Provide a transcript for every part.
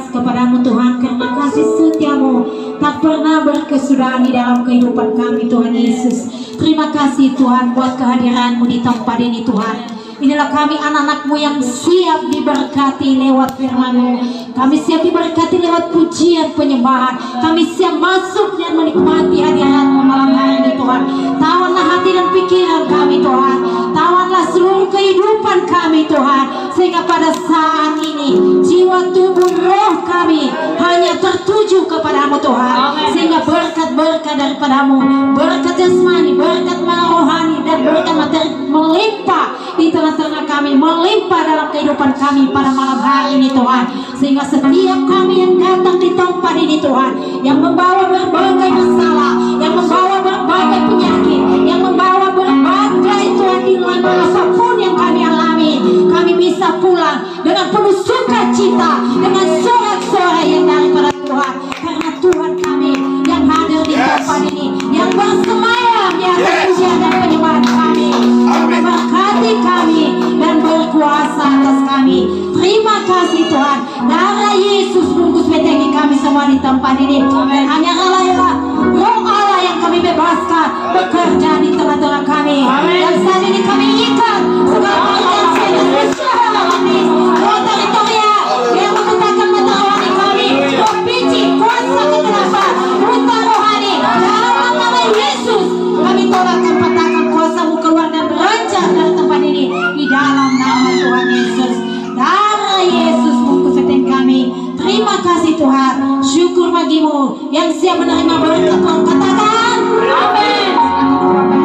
berkeras kepadamu Tuhan, karena kasih setiamu tak pernah berkesudahan di dalam kehidupan kami Tuhan Yesus. Terima kasih Tuhan buat kehadiranmu di tempat ini Tuhan. Inilah kami anak-anakmu yang siap diberkati lewat firman-Mu. Kami siap diberkati lewat pujian penyembahan. Kami siap masuk dan menikmati hadirat-Mu malam hari ini Tuhan. Tawanlah hati dan pikiran kami Tuhan. Tawanlah seluruh kehidupan kami Tuhan. Sehingga pada saat ini jiwa, tubuh, roh kami hanya tertuju kepadamu Tuhan. Sehingga berkat-berkat daripadamu, berkat jasmani, berkat rohani, dan berkat materi melimpah di tengah-tengah kami, melimpah dalam kehidupan kami pada malam hari ini Tuhan. Sehingga setiap kami yang datang di tempat ini Tuhan, yang membawa berbagai masalah, yang membawa berbagai penyakit, yang membawa berbagai Tuhan dilema apapun yang kami alami, kami bisa pulang dengan penuh sukacita, dengan sorak-sorai yang daripada Tuhan. Karena Tuhan kami yang hadir di tempat ini, yang bersemayam di atas pujian dan penyembahan kami, yang memberkati kami dan berkuasa atas kami. Terima kasih Tuhan. Darah Yesus bungkus betengi kami semua di tempat ini. Dan hanya Allah, Roh Allah yang kami bebaskan bekerja di tengah-tengah kami. Dan saat ini kami ikat segala potensi dan usaha kami, roh teritorial yang menggunakan mata rohani kami, roh biji, kuasa kegelapan, buta rohani. Dalam nama Yesus kami tolakkan, patahkan kuasa-Mu keluar dan beranjak dari tempat ini di dalam nama Tuhan Yesus. Darah Yesus bungkus betengi kami. Terima kasih Tuhan. Syukur bagi-Mu yang siap menerima berkat Tuhan. Katakan amin.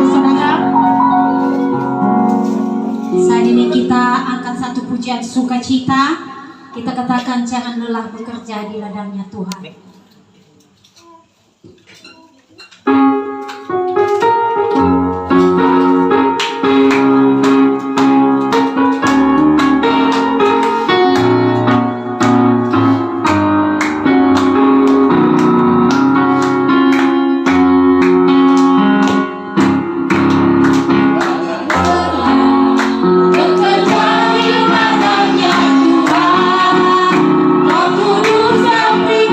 Saudara, saat ini kita angkat satu pujian sukacita. Kita katakan jangan lelah bekerja di ladangnya Tuhan. Bekerja di ladangnya Tuhan, Roh Kudus yang beri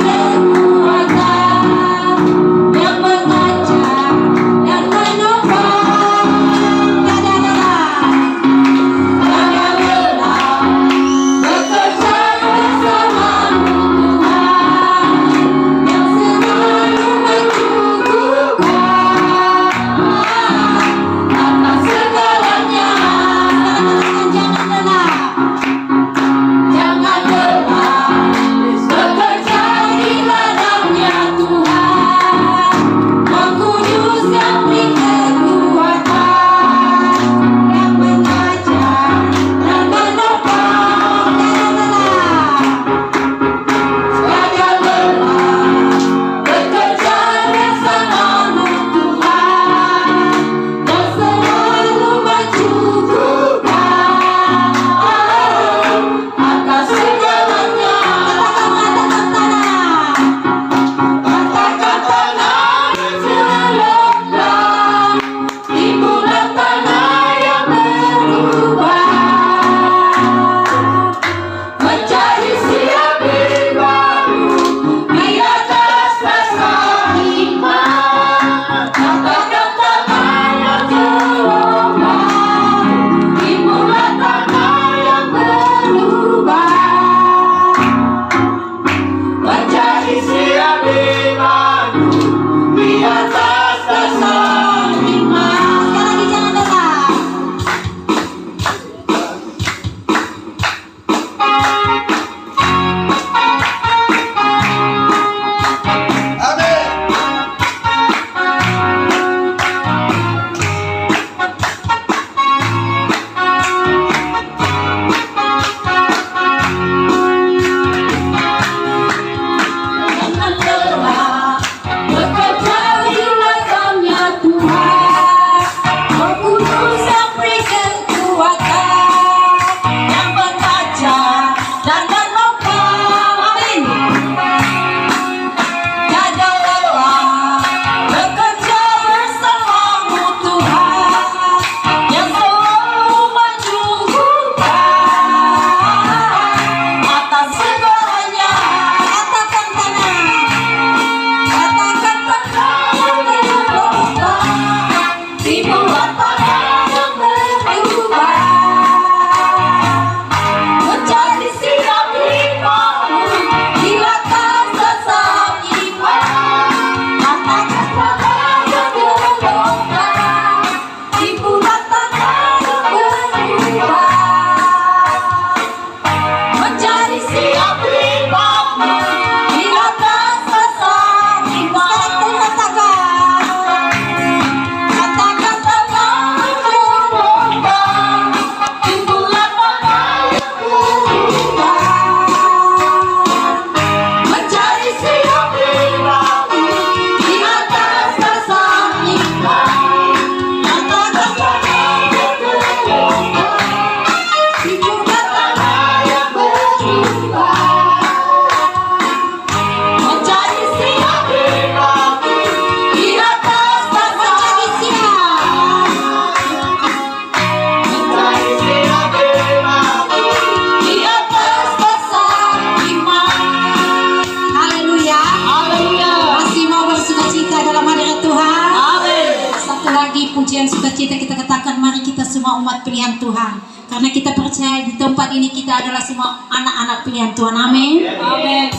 pujian sukacita kita katakan, mari kita semua umat pilihan Tuhan. Karena kita percaya di tempat ini kita adalah semua anak-anak pilihan Tuhan. Amin. Amin.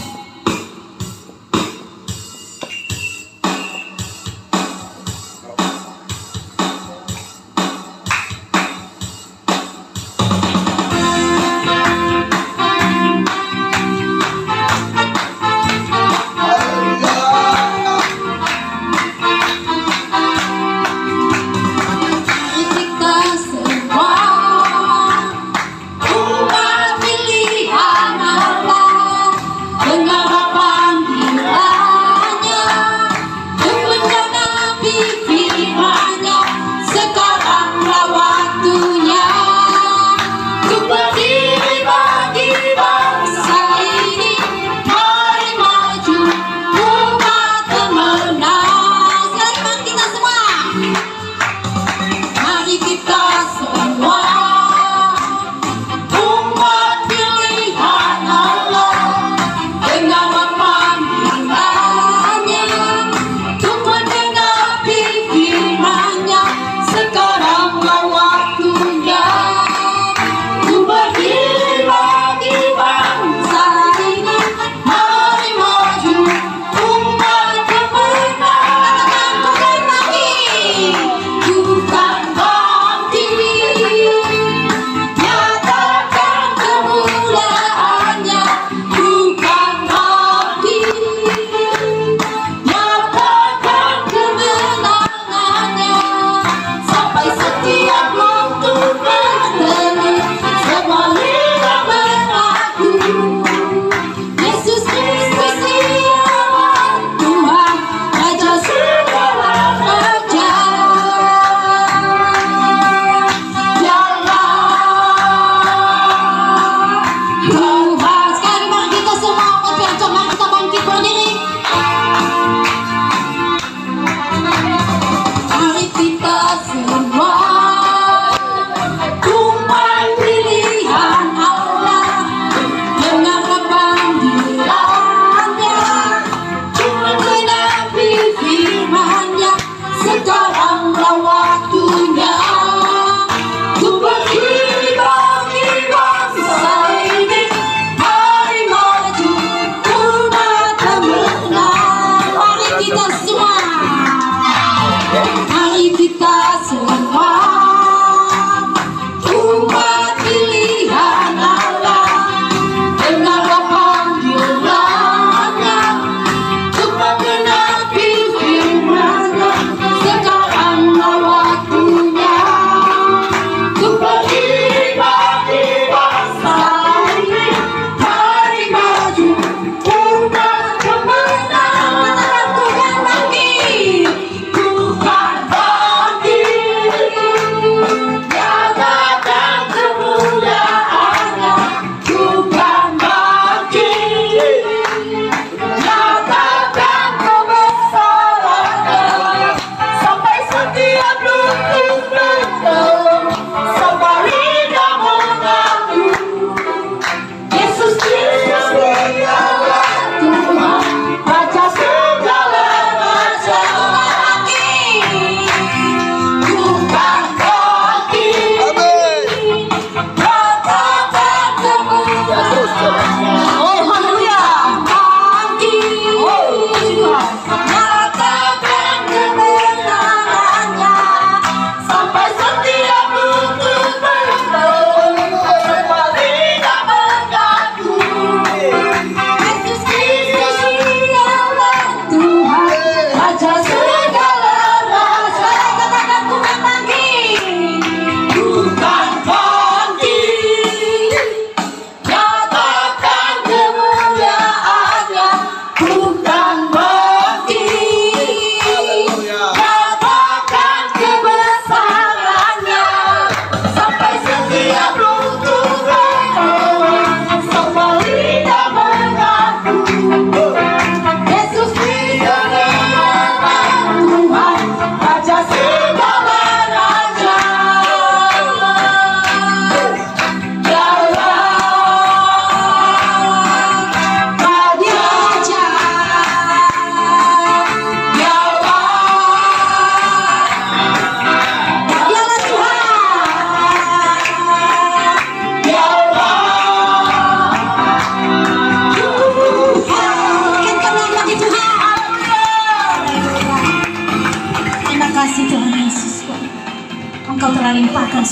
Dengan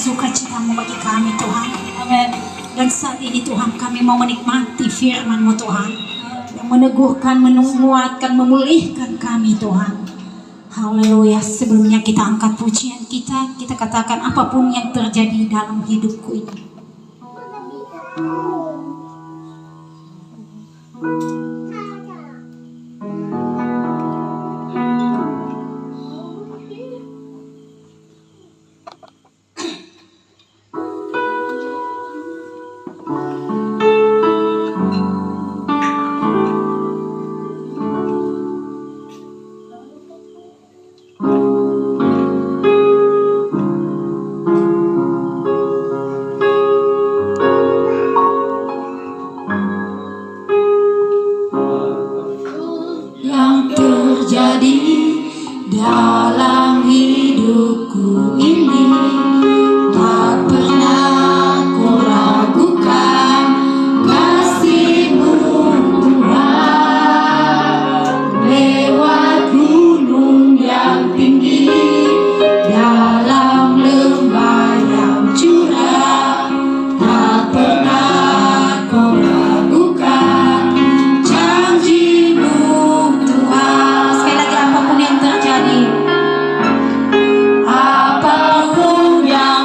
sukacita-Mu bagi kami Tuhan. Amin. Dan saat ini Tuhan kami mau menikmati firman-Mu Tuhan, yang meneguhkan, menguatkan, memulihkan kami Tuhan. Haleluya. Sebelumnya kita angkat pujian kita katakan apapun yang terjadi dalam hidupku ini. Terjadi dalam hidupku ini, tak pernah ku ragukan kasih-Mu Tuhan. Lewat gunung yang tinggi, dalam lembah yang curam, tak pernah ku ragukan janji-Mu Tuhan. Sekali lagi, apapun yang terjadi, apapun yang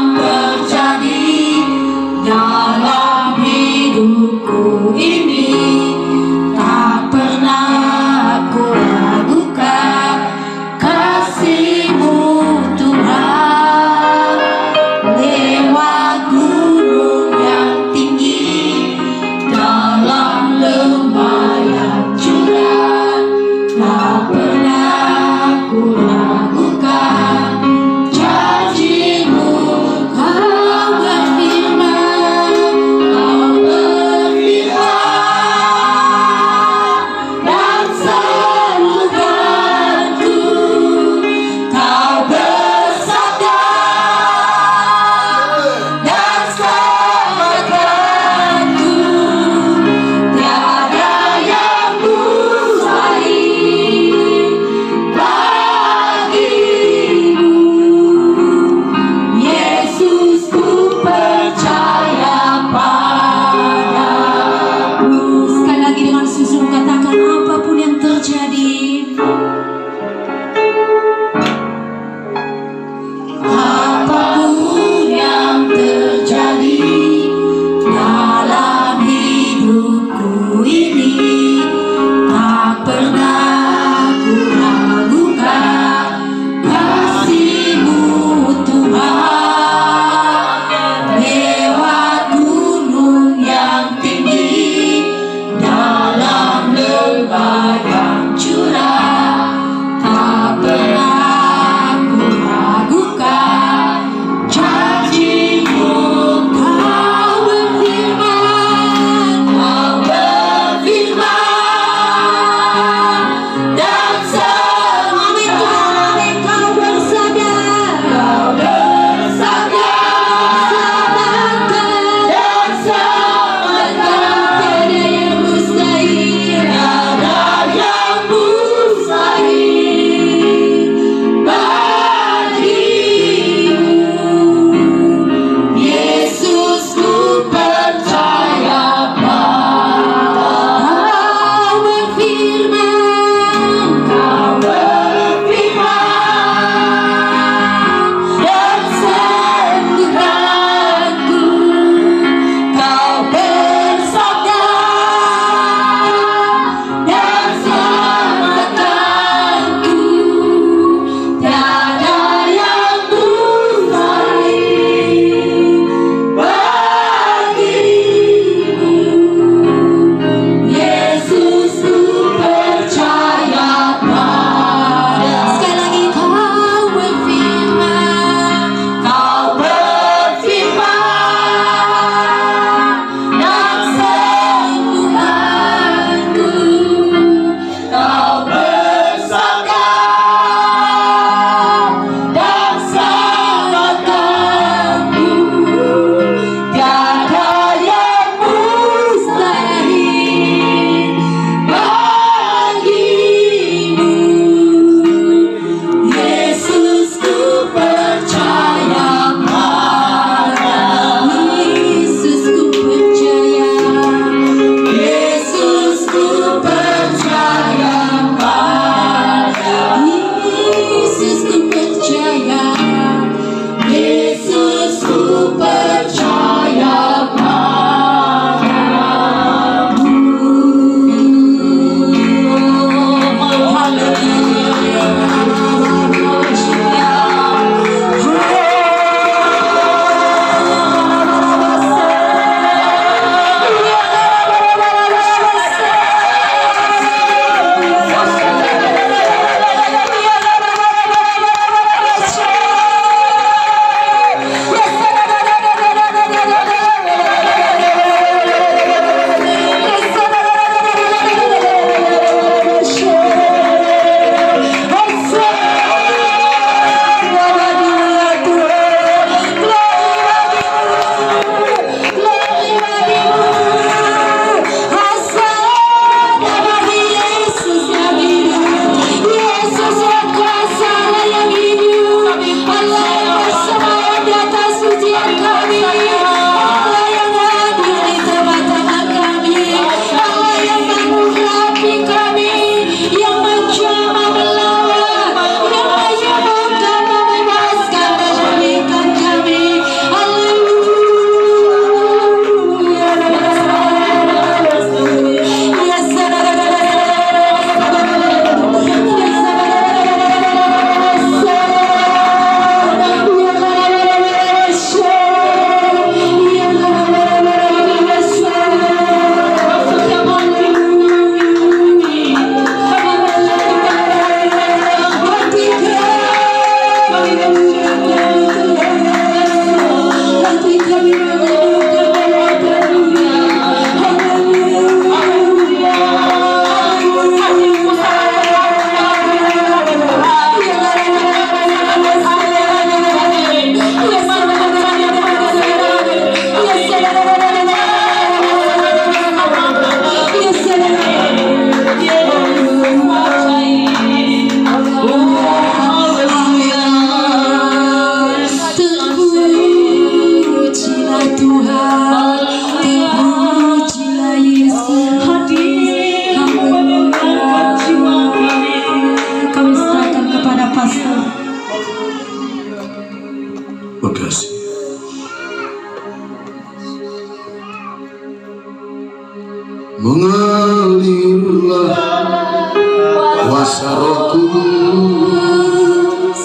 kuasa Roh Kudus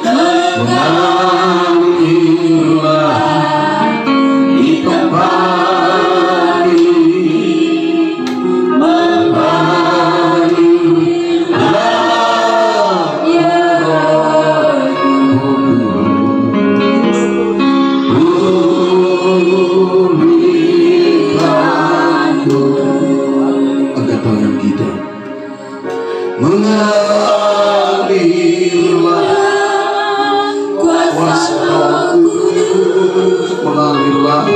mengalirlah di tempat ini, mengalirlah ya Roh Kudus, pulihkanku. Angkat tangan kita. Mengalirlah kuasa Roh Kudus, mengalirlah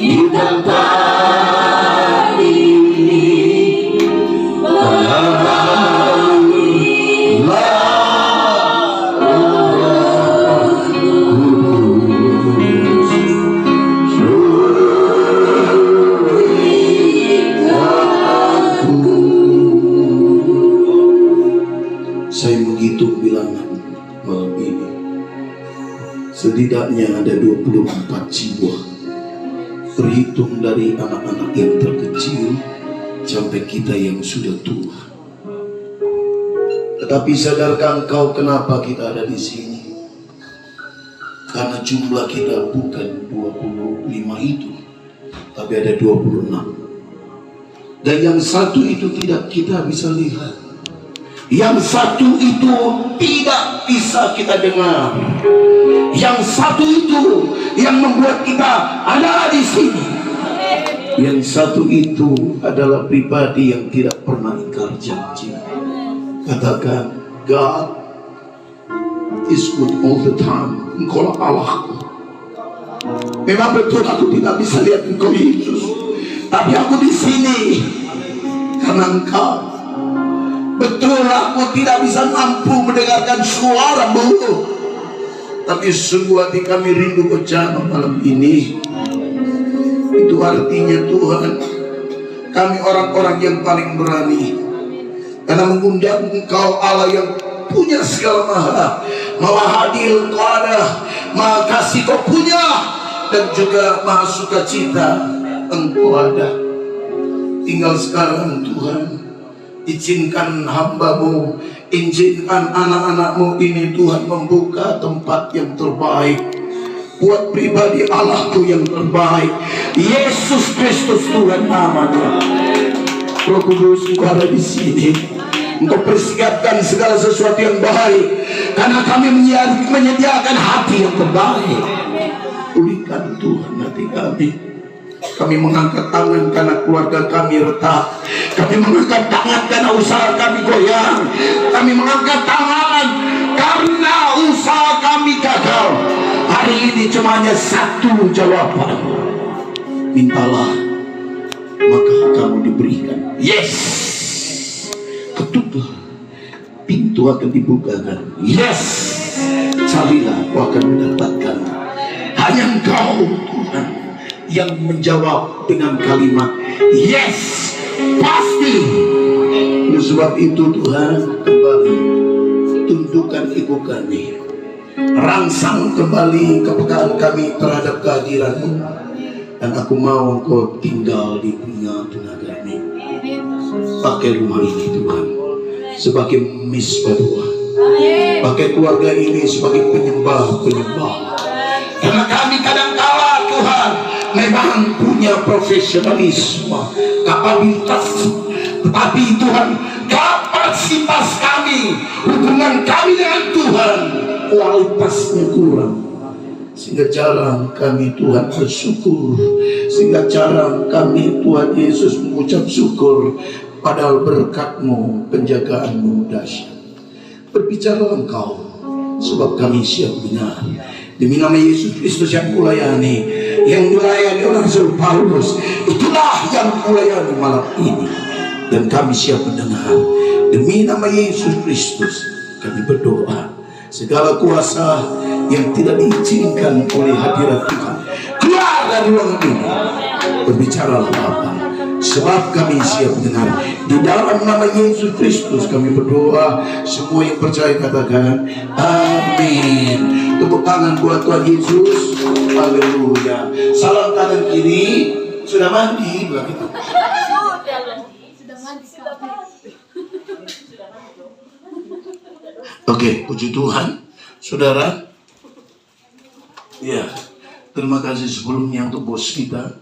di tempat ini, mengalirlah Roh Kudus. Saya menghitung bilangan malam ini. Setidaknya ada 24 jiwa. Terhitung dari anak-anak yang terkecil sampai kita yang sudah tua. Tetapi sadarkah engkau kenapa kita ada di sini? Karena jumlah kita bukan 25 itu, tapi ada 26. Dan yang satu itu tidak kita bisa lihat. Yang satu itu tidak bisa kita dengar. Yang satu itu yang membuat kita ada di sini. Yang satu itu adalah pribadi yang tidak pernah ingkar janji. Katakan, God is good all the time. Engkau Allahku. Memang betul aku tidak bisa lihat Engkau Yesus, tapi aku di sini karena Engkau. Betul aku tidak bisa mampu mendengarkan suara-Mu, tapi sungguh hati kami rindu Kau malam ini. Itu artinya Tuhan, kami orang-orang yang paling berani, karena mengundang Engkau Allah yang punya segala maha hadir Kau ada, maha kasih Kau punya, dan juga maha sukacita Engkau ada. Tinggal sekarang Tuhan, izinkan hamba-Mu, izinkan anak-anak-Mu ini Tuhan membuka tempat yang terbaik buat pribadi Allahku yang terbaik, Yesus Kristus Tuhan namanya. Roh Kudus, Engkau ada di sini. Engkau persiapkan segala sesuatu yang baik, karena kami menyediakan hati yang terbaik. Pulihkan Tuhan hati kami. Kami mengangkat tangan karena keluarga kami retak. Kami mengangkat tangan karena usaha kami goyang. Kami mengangkat tangan karena usaha kami gagal. Hari ini cuma hanya satu jawaban. Mintalah, maka kamu diberikan. Yes. Ketuklah, pintu akan dibukakan. Yes. Carilah, kau akan mendapatkan. Hanya Engkau Tuhan yang menjawab dengan kalimat yes, pasti. Oleh sebab itu Tuhan, kembali tundukkan ego kami, rangsang kembali kepekaan kami terhadap kehadiran-Mu. Dan aku mau Engkau tinggal di tengah-tengah kami. Pakai rumah ini Tuhan sebagai misbah Tuhan, pakai keluarga ini sebagai penyembah-penyembah. Karena kami kadang-kala Tuhan memang punya profesionalisme, kapabilitas, tetapi Tuhan, kapasitas kami, hubungan kami dengan Tuhan, kualitasnya kurang. Sehingga jarang kami Tuhan bersyukur, sehingga jarang kami Tuhan Yesus mengucap syukur. Padahal berkat-Mu, penjagaan-Mu dahsyat. Berbicaralah Engkau, sebab kami siap dengar. Demi nama Yesus Kristus yang kulayani, yang dilayani oleh Rasul Paulus, itulah yang kulayani malam ini. Dan kami siap mendengar. Demi nama Yesus Kristus kami berdoa. Segala kuasa yang tidak diizinkan oleh hadirat Tuhan, keluar dari ruangan ini. Berbicaralah Bapa, sebab kami siap mendengar. Di dalam nama Yesus Kristus kami berdoa. Semua yang percaya katakan amin. Tepuk tangan buat Tuhan Yesus. Haleluya. Salam tangan kiri, Sudah mandi, bilang gitu. Oke, puji Tuhan, saudara. Ya, terima kasih sebelumnya untuk bos kita,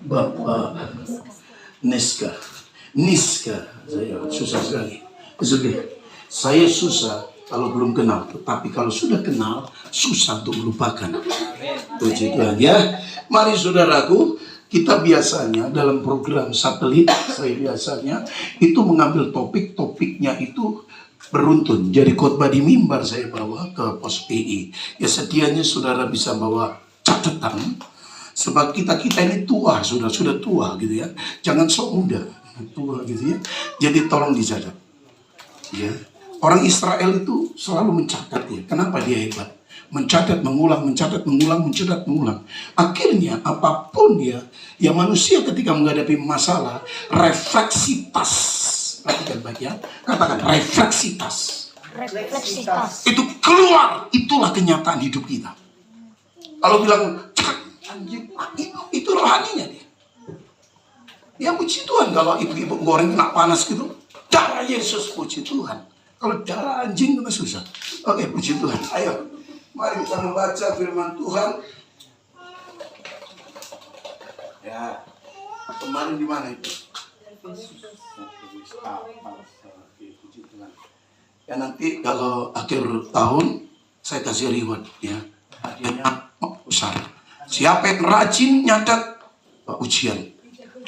Bapak Niska. Saya susah sekali. Saya susah kalau belum kenal, tetapi kalau sudah kenal, susah untuk melupakan. Puji Tuhan ya. Mari saudaraku, kita biasanya dalam program satelit, saya biasanya itu mengambil topiknya itu beruntun. Jadi khotbah di mimbar saya bawa ke pos PI. Ya sedianya saudara bisa bawa catatan. Sebab kita ini tua, sudah tua gitu ya. Jangan sok muda, tua gitu ya. Jadi tolong dicatat. Ya. Orang Israel itu selalu mencatat ya. Kenapa dia hebat? Mencatat, mengulang. Akhirnya apapun dia, ya manusia ketika menghadapi masalah, refleksitas. Perhatikan baik ya. Katakan refleksitas. Itu keluar, itulah kenyataan hidup kita. Kalau bilang anjing, itu rohaninya dia. Ya puji Tuhan, kalau ibu-ibu goreng kena panas gitu, darah Yesus, puji Tuhan. Kalau darah anjing itu susah. Oke, puji Tuhan. Ayo, mari kita membaca firman Tuhan. Ya, kemarin di mana itu? Puji Tuhan. Ya nanti kalau akhir tahun saya kasih reward ya. Hadiahnya besar. Siapa yang rajin nyatet ujian.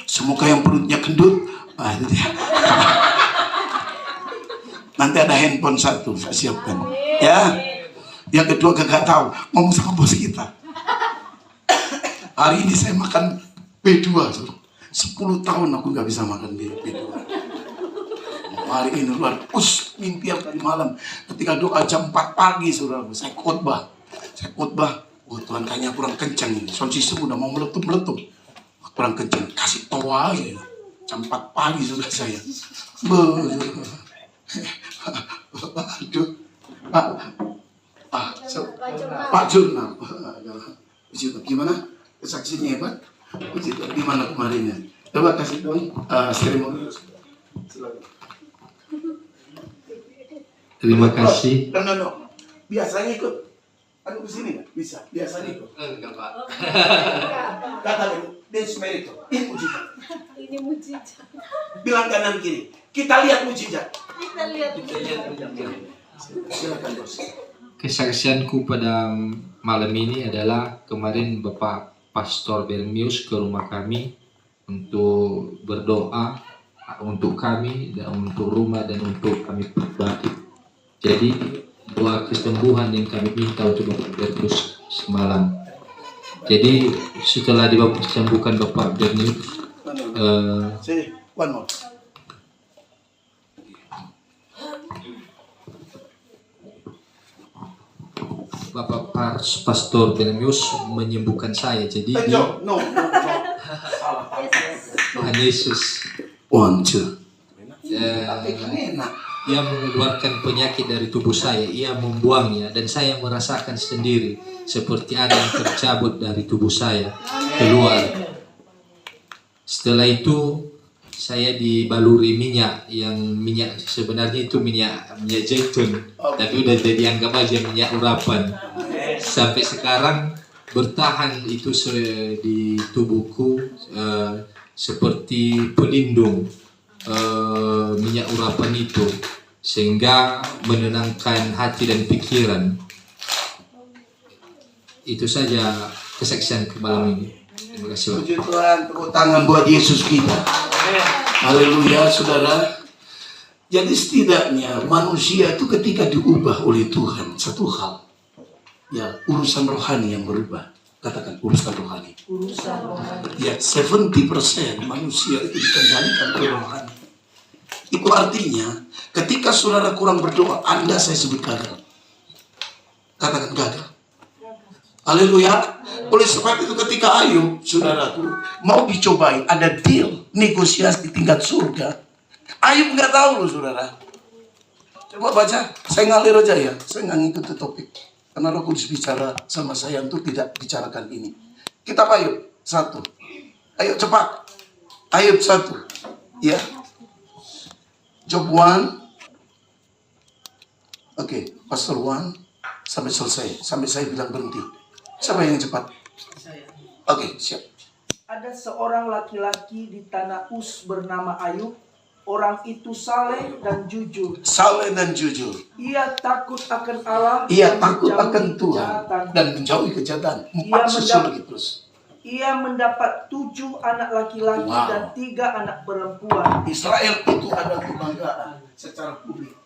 Semoga yang perutnya gendut. Nanti ada handphone 1 saya siapkan. Ya. Yang kedua gak tahu ngomong sama bos kita. Hari ini saya makan B2. 10 tahun aku gak bisa makan B2. Hari ini luar mimpi yang tadi malam ketika doa jam 4 pagi saudara, saya khotbah. Oh Tuhan kayaknya kurang kencang ini. Sound system udah mau meletup. Kurang kencang, kasih tahu aja. Jam 4 pagi sudah saya. Aduh. Pak Jurnal. Gimana? Kesaksiannya hebat? Gimana kemarinnya? Coba kasih tahu seremoni. Silakan. Terima kasih. No. Biasanya ikut. Aduh kesini nggak? Bisa. Biasanya ikut. Enggak, Pak. Katakan dance merito. Ini mujizat. Ini mujizat. Bilang kanan kiri. Kita lihat mujizat. Kita lihat. Silakan bos. Kesaksianku pada malam ini adalah kemarin Bapak Pastor Bermius ke rumah kami untuk berdoa untuk kami dan untuk rumah dan untuk kami pribadi. Jadi doa kesembuhan yang kami minta untuk Bapak Bermius semalam. Jadi setelah disembuhkan Bapak Bermius, one more. Bapak Pastor Bermius menyembuhkan saya. Jadi No. Tuhan Yesus One, two. Ia mengeluarkan penyakit dari tubuh saya, ia membuangnya, dan saya merasakan sendiri seperti ada yang tercabut dari tubuh saya keluar. Setelah itu saya dibaluri minyak, yang minyak sebenarnya itu minyak zaitun, tapi udah jadi anggap aja minyak urapan. Sampai sekarang bertahan itu di tubuhku seperti pelindung minyak urapan itu, sehingga menenangkan hati dan pikiran. Itu saja kesaksian ke malam ini. Terima kasih. Puji Tuhan, tepuk tangan buat Yesus kita. Haleluya, saudara. Jadi setidaknya manusia itu ketika diubah oleh Tuhan, satu hal, ya urusan rohani yang berubah. Katakan urusan rohani. Ya 70% manusia itu dikendalikan oleh rohani. Itu artinya ketika saudara kurang berdoa, Anda saya sebut gagal. Katakan gagal. Haleluya. Oleh sebab itu ketika Ayub, saudaraku, mau dicobain, ada deal, negosiasi tingkat surga. Ayub nggak tahu loh saudara. Coba baca, saya ngalir aja ya, saya nggak ngikutin topik. Karena Roh Kudus bicara sama saya untuk tidak bicarakan ini. Kitab Ayub 1 Ayo cepat. Ayub 1. Ya. Job 1. Oke, Pastor 1 sampai selesai. Sampai saya bilang berhenti. Siapa yang cepat? Oke, siap. Ada seorang laki-laki di tanah Uz bernama Ayub. Orang itu saleh dan jujur. Saleh dan jujur. Ia takut akan Allah. Ia dan takut menjauhi akan Tuhan kejahatan. dan menjauhi kejahatan. 4 Ia susul lagi terus. Ia mendapat 7 anak laki-laki Wow. dan 3 anak perempuan. Israel itu adalah kebanggaan secara publik.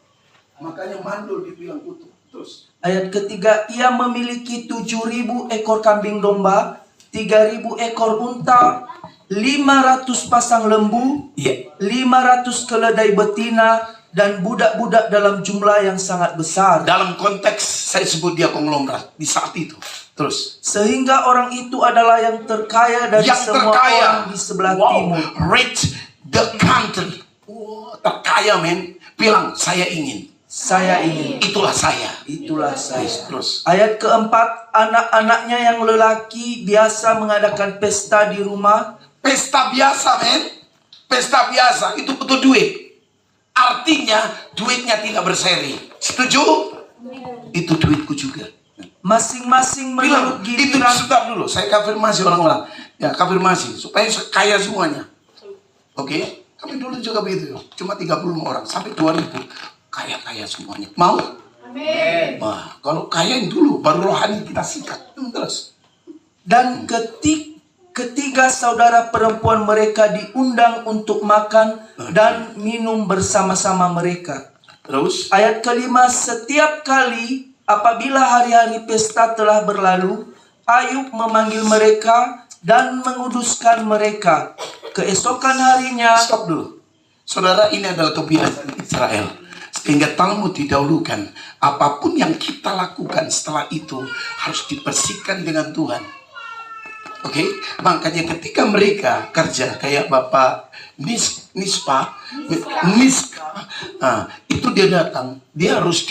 Makanya mandul dibilang utuh. Terus. Ayat ketiga, ia memiliki 7.000 ekor kambing domba, 3.000 ekor unta, 500 pasang lembu, Iya. 500 keledai betina, dan budak-budak dalam jumlah yang sangat besar. Dalam konteks saya sebut dia konglomerat di saat itu. Terus. Sehingga orang itu adalah yang terkaya dari Yang semua terkaya. orang di sebelah timur. Rich the country. Terkaya men. Bilang saya ingin. Saya ingin. Itulah saya. Itulah saya. Terus. Ayat keempat, anak-anaknya yang lelaki biasa mengadakan pesta di rumah. Pesta biasa men. Pesta biasa. Itu butuh duit. Artinya duitnya tidak berseri. Setuju? Itu duitku juga. Masing-masing Bilang, menurut itu giliran. sebentar dulu. Saya konfirmasi orang-orang. Ya, konfirmasi. Supaya kaya semuanya. Oke? Kami dulu juga begitu. Cuma 35 orang. Sampai 2000. Kaya-kaya semuanya. Mau? Amin. Wah, kalau kayain dulu. Baru rohani kita sikat. Terus. Dan ketiga saudara perempuan mereka diundang untuk makan dan minum bersama-sama mereka. Terus. Ayat kelima, setiap kali apabila hari-hari pesta telah berlalu, Ayub memanggil mereka dan menguduskan mereka. Keesokan harinya. Stop dulu. Saudara, ini adalah kebiasaan Israel. Sehingga Talmud didahulukan. Apapun yang kita lakukan setelah itu harus dibersihkan dengan Tuhan. Oke? Makanya ketika mereka kerja kayak Bapak Niska, itu dia datang, dia harus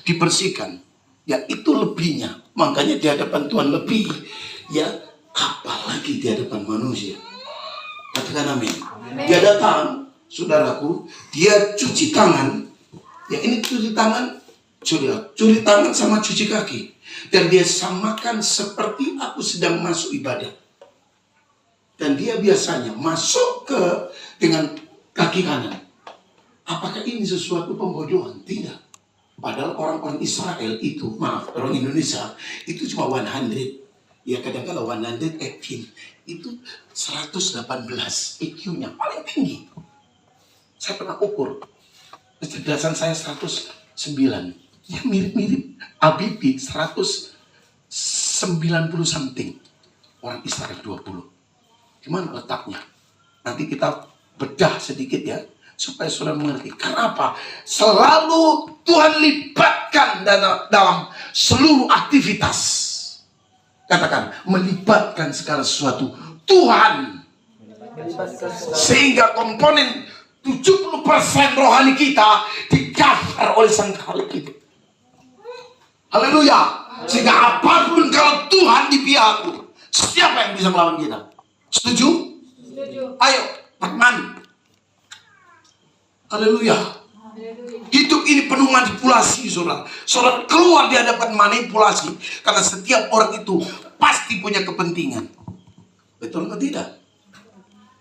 dibersihkan. Ya, itu lebihnya. Makanya di hadapan Tuhan lebih. Ya, apalagi di hadapan manusia. Katakan amin. Dia datang, saudaraku, dia cuci tangan. Ya, ini cuci tangan, cuci tangan sama cuci kaki. Dan dia samakan seperti aku sedang masuk ibadah. Dan dia biasanya masuk dengan kaki kanan. Apakah ini sesuatu pembodohan? Tidak. Padahal orang-orang Israel itu, maaf, orang Indonesia, itu cuma 100. Ya kadang-kadang 118. Itu 118 EQ-nya paling tinggi. Saya pernah ukur. Kecerdasan saya 109. Ya mirip-mirip Habibie 190 something. Orang Israel 20. Gimana letaknya? Nanti kita bedah sedikit ya. Supaya saudara mengerti. Kenapa? Selalu Tuhan libatkan dalam seluruh aktivitas. Katakan, melibatkan segala sesuatu. Tuhan. Sehingga komponen 70% rohani kita di-cover oleh Sang Khalik itu. Haleluya. Sehingga apapun kalau Tuhan di pihakku, siapa yang bisa melawan kita? Setuju? Setuju. Ayo, permani. Haleluya. Hidup ini penuh manipulasi, saudara. Saudara keluar di hadapan manipulasi. Karena setiap orang itu pasti punya kepentingan. Betul atau tidak?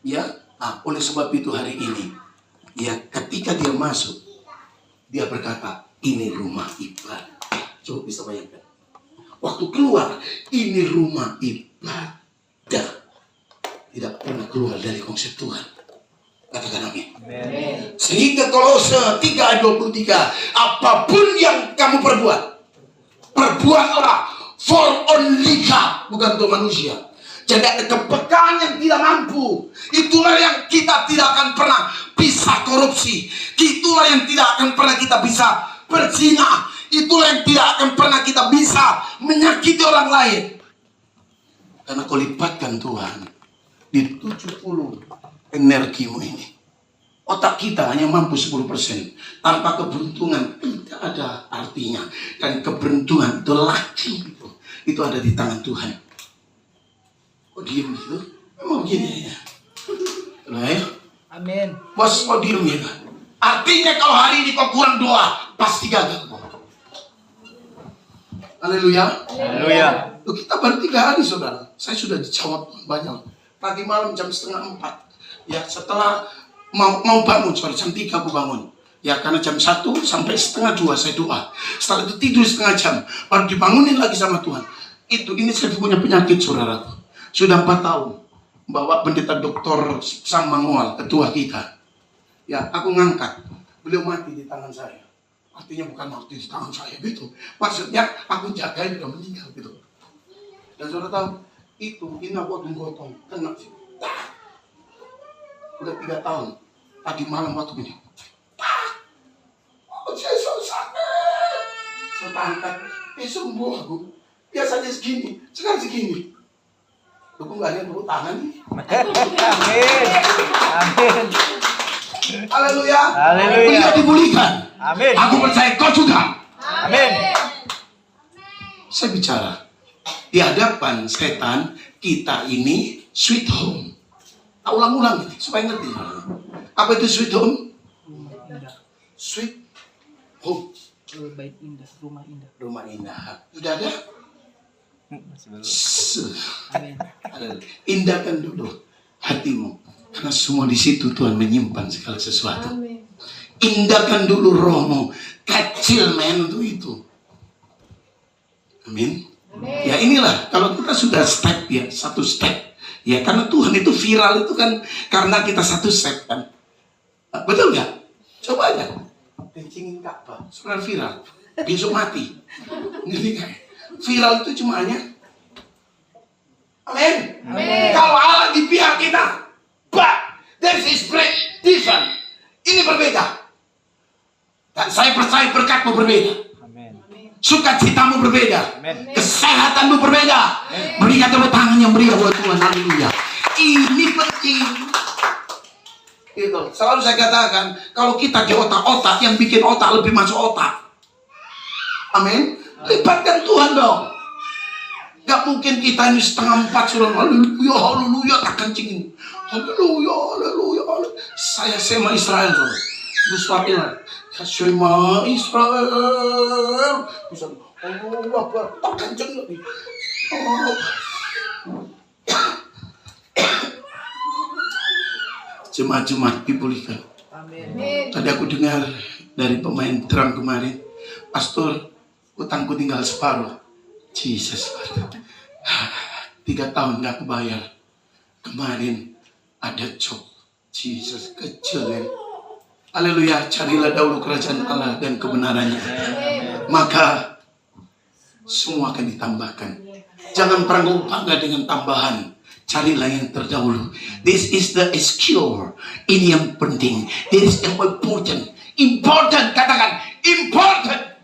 Ya, nah, oleh sebab itu hari ini, ya ketika dia masuk, dia berkata, ini rumah ibadah. Coba bisa bayangkan. Waktu keluar, ini rumah ibadah. Tidak pernah keluar dari konsep Tuhan. Katakan amin. Sehingga Kolose 3:23, apapun yang kamu perbuat, perbuatlah for only God, bukan untuk manusia. Jadi ada kepekaan yang tidak mampu. Itulah yang kita tidak akan pernah bisa korupsi. Itulah yang tidak akan pernah kita bisa berzina. Itulah yang tidak akan pernah kita bisa menyakiti orang lain. Karena kau libatkan Tuhan di 70 energimu ini. Otak kita hanya mampu 10%. Tanpa keberuntungan tidak ada artinya. Dan keberuntungan itu laki itu ada di tangan Tuhan. Kok diem gitu? Mau gini ya. Nah, ya. Amin. Bos podium ya. Artinya kalau hari ini kau kurang doa, pasti gagal. Haleluya. Haleluya. Loh, kita baru 3 hari saudara. Saya sudah dijawab banyak. Tadi malam jam 3:30. Ya setelah mau bangun, sorry, jam 3 aku bangun. Ya karena jam 1 sampai 1:30 saya doa. Setelah itu tidur setengah jam. Baru dibangunin lagi sama Tuhan. Ini saya punya penyakit saudara. Sudah 4 tahun. Bawa pendeta Dr. Sam Mangual, ketua kita. Ya aku ngangkat. Beliau mati di tangan saya. Artinya bukan mati di tangan saya gitu. Maksudnya aku jagain udah meninggal gitu. Dan saudara tahu, ini aku gotong, kena sih. Udah 3 tahun. Tadi malam waktu gini. Oh, saya so sakit. Saya angkat, sembuh aku. Biasanya segini, sekarang segini. Aku nggak ada tepuk tangan nih. Amin. Amin. Haleluya. Haleluya. Beliau dipulihkan. Amin. Aku percaya kau juga. Amin. Saya bicara di hadapan setan, kita ini sweet home. Ulang-ulang ini supaya ngerti. Apa itu sweet home? Sweet home. Bait indah, rumah indah. Rumah indah. Sudah ada? Amin. Indahkan dulu hatimu, karena semua di situ Tuhan menyimpan segala sesuatu. Amin. Indahkan dulu rohmu, kecil men untuk itu. Amin. Ya inilah kalau kita sudah step ya, satu step ya, karena Tuhan itu viral itu kan karena kita satu step kan. Betul nggak? Coba aja kencingin Ka'bah, sudah viral, besok mati. Ngerti nggak? Viral itu cuma hanya amin. Kalau Allah di pihak kita, but there is different. Ini berbeda. Dan saya percaya berkatmu berbeda. Amin. Sukacitamu berbeda. Amin. Kesehatanmu berbeda. Berikan tepuk tangan yang meriah buat Tuhan. Haleluya. Ini penting. Gitu. Selalu saya katakan, kalau kita di otak-otak, yang bikin otak lebih masuk otak. Amin. Libatkan Tuhan dong. Gak mungkin kita ini 3:30 sudah haleluya, haleluya, tak kencingin. Haleluya, haleluya, haleluya. Saya Sema Israel loh. Itu suapin. Sema Israel. Bisa. Oh, apa? Tak kencing lagi. Jemaat-jemaat dipulihkan. Amin. Tadi aku dengar dari pemain drum kemarin, Pastor, utangku tinggal separuh. Jesus, 3 tahun gak kebayar. Kemarin ada job. Jesus, kecil ya. Haleluya, carilah dahulu kerajaan Allah dan kebenarannya. Maka semua akan ditambahkan. Jangan pernah bangga dengan tambahan. Carilah yang terdahulu. This is the secure. Ini yang penting. This is important. Important, katakan important.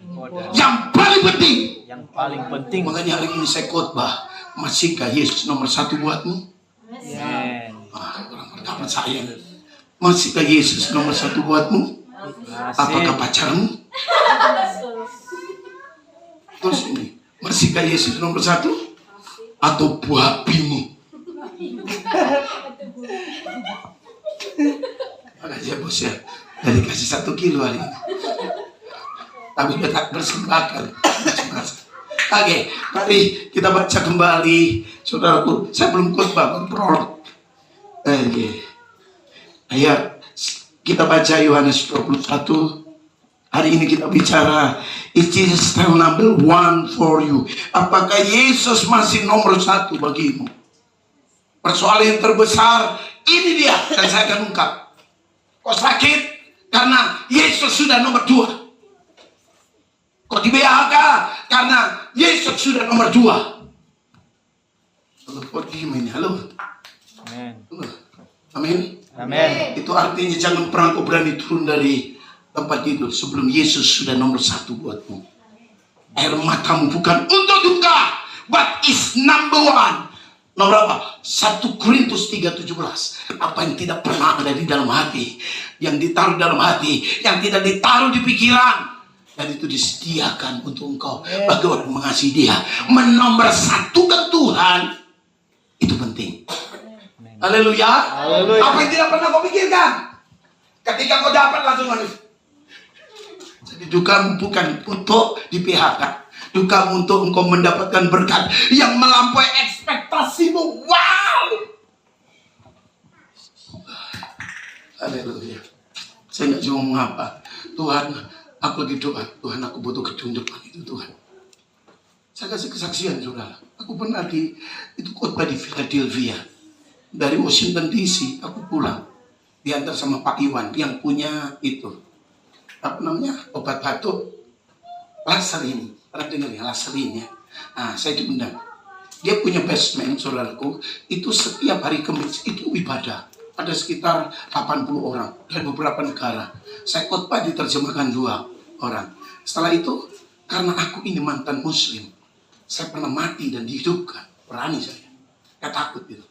Yang paling penting. Yang paling penting. Makanya hari ini saya khotbah. Masihkah Yesus nomor 1 buatmu? Amin. Orang pertama saya. Masihkah Yesus nomor 1 buatmu? Apakah pacarmu? Terus ini, masihkah Yesus nomor 1? Atau buah bimu? Makasih ya bos ya. Dari kasih 1 kilo hari ini. Tapi udah tak bersembahkan. Oke, mari kita baca kembali, saudaraku. Saya belum khotbah, prolog. Ayat kita baca Yohanes 21. Hari ini kita bicara, is Jesus still number 1 for you? Apakah Yesus masih nomor 1 bagimu? Persoalan yang terbesar ini dia, dan saya akan ungkap. Kau sakit karena Yesus sudah nomor 2. Kau di BHK karena Yesus sudah nomor 2. Halo, kau gimana? Halo. Amin. Amin. Amin. Itu artinya jangan pernah kau berani turun dari tempat tidur sebelum Yesus sudah nomor 1 buatmu. Air matamu bukan untuk duka, but is number 1. Nomor apa? 1 Korintus 3:17. Apa yang tidak pernah ada di dalam hati, yang ditaruh dalam hati, yang tidak ditaruh di pikiran, dan itu disediakan untuk engkau bagi orang mengasihi Dia. Menomor 1 ke Tuhan itu penting. Haleluya. Apa yang tidak pernah kau pikirkan? Ketika kau dapat langsung manis. Jadi dukamu bukan untuk di PHK. Dukamu untuk engkau mendapatkan berkat yang melampaui ekspektasimu. Wow. Haleluya. Saya nggak cuma mengapa. Tuhan, aku lagi doa. Tuhan, aku butuh ketunjukan itu Tuhan. Saya kasih kesaksian, saudara. Aku pernah itu khotbah di Philadelphia. Dari Washington DC, aku pulang. Diantar sama Pak Iwan yang punya itu. Apa namanya? Obat batuk. Laserin. Pernah dengar ya? Laserin ya. Nah, saya diundang. Dia punya basement, saudaraku. Itu setiap hari Kamis itu ibadah. Ada sekitar 80 orang dari beberapa negara. Saya khotbah diterjemahkan 2 orang. Setelah itu, karena aku ini mantan muslim, saya pernah mati dan dihidupkan. Berani saya. Gak takut gitu.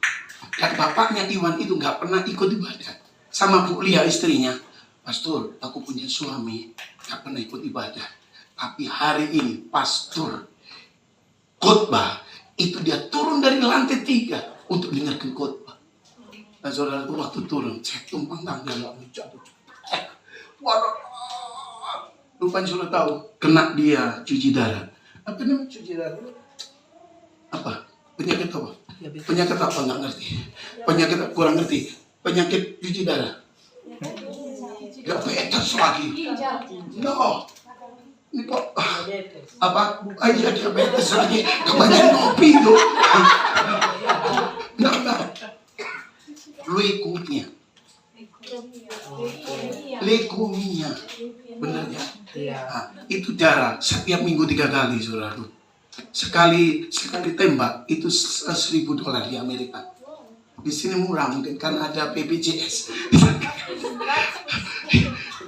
Dan bapaknya Iwan itu gak pernah ikut ibadah. Sama Bu Lia istrinya. Pastor, aku punya suami gak pernah ikut ibadah. Tapi hari ini pastor khotbah itu dia turun dari lantai 3 untuk dengarkan khotbah. Dan saudara itu waktu turun, saya tumpang tangga lalu jatuh. Waduh, rupanya sudah tahu kena dia cuci darah. Apa namanya cuci darah? Apa? Penyakit apa? Penyakit apa? Nggak ngerti. Penyakit kurang ngerti. Penyakit cuci darah. Diabetes lagi. No. Ini kok apa? Iya diabetes lagi. Kebanyakan kopi itu. Nah. Leukemia. Benar ya? Nah, itu darah setiap minggu 3 kali, saudaraku. Sekali tembak itu $1.000 di Amerika. Di sini murah mungkin karena ada BPJS.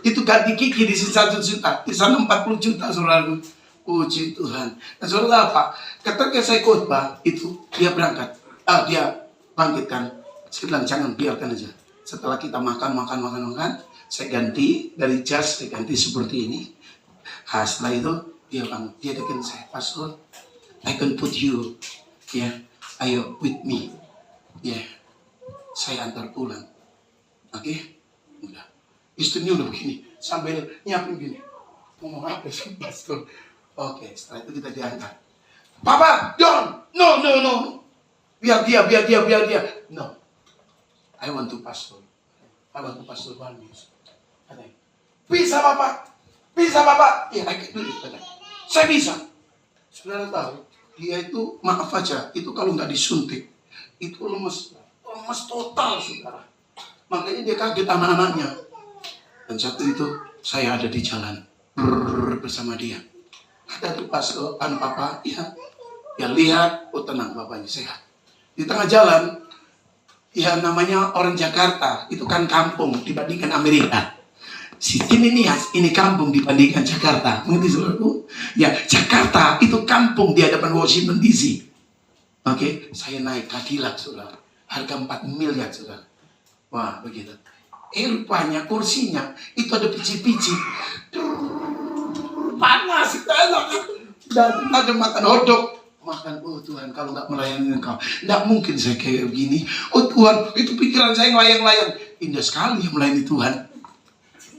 Itu ganti gigi di sini 1 juta, di sana 40 juta, saudaraku. Puji Tuhan. Nah, saudara apa? Ketika saya khotbah itu dia berangkat, dia bangkitkan. Saya bilang jangan, biarkan aja. Setelah kita makan, saya ganti dari jas, saya ganti seperti ini. Setelah itu dia bangun, dia dekat saya, Pastor, I can put you, ayo with me, saya antar pulang, oke? Udah, istrinya udah begini, sambil nyiapin gini, ngomong apa sih, Pastor? Oke, setelah itu kita diantar. Papa, John, no, biar dia, no. I want to pastor Barmius. Bisa Bapak. Ya, I can do it. Saya bisa. Saudara tahu, dia itu maaf aja, itu kalau nggak disuntik, itu lemes total, saudara. Makanya dia kaget anak-anaknya. Dan satu itu saya ada di jalan bersama dia. Ada tuh pastor, papa, ya lihat, oh tenang bapaknya sehat. Di tengah jalan. Ya namanya orang Jakarta itu kan kampung dibandingkan Amerika. Ini kampung dibandingkan Jakarta. Mengerti saudaraku? Ya Jakarta itu kampung di hadapan Washington DC. Oke, saya naik Cadillac, saudara. Harga 4 miliar, saudara. Wah begitu. Rupanya kursinya itu ada pici-pici. Panas, enak. Dan ada makan hotdog. Makan, oh Tuhan, kalau nggak melayani Engkau, nggak mungkin saya kayak begini. Oh Tuhan, itu pikiran saya ngelayang-layang. Indah sekali yang melayani Tuhan.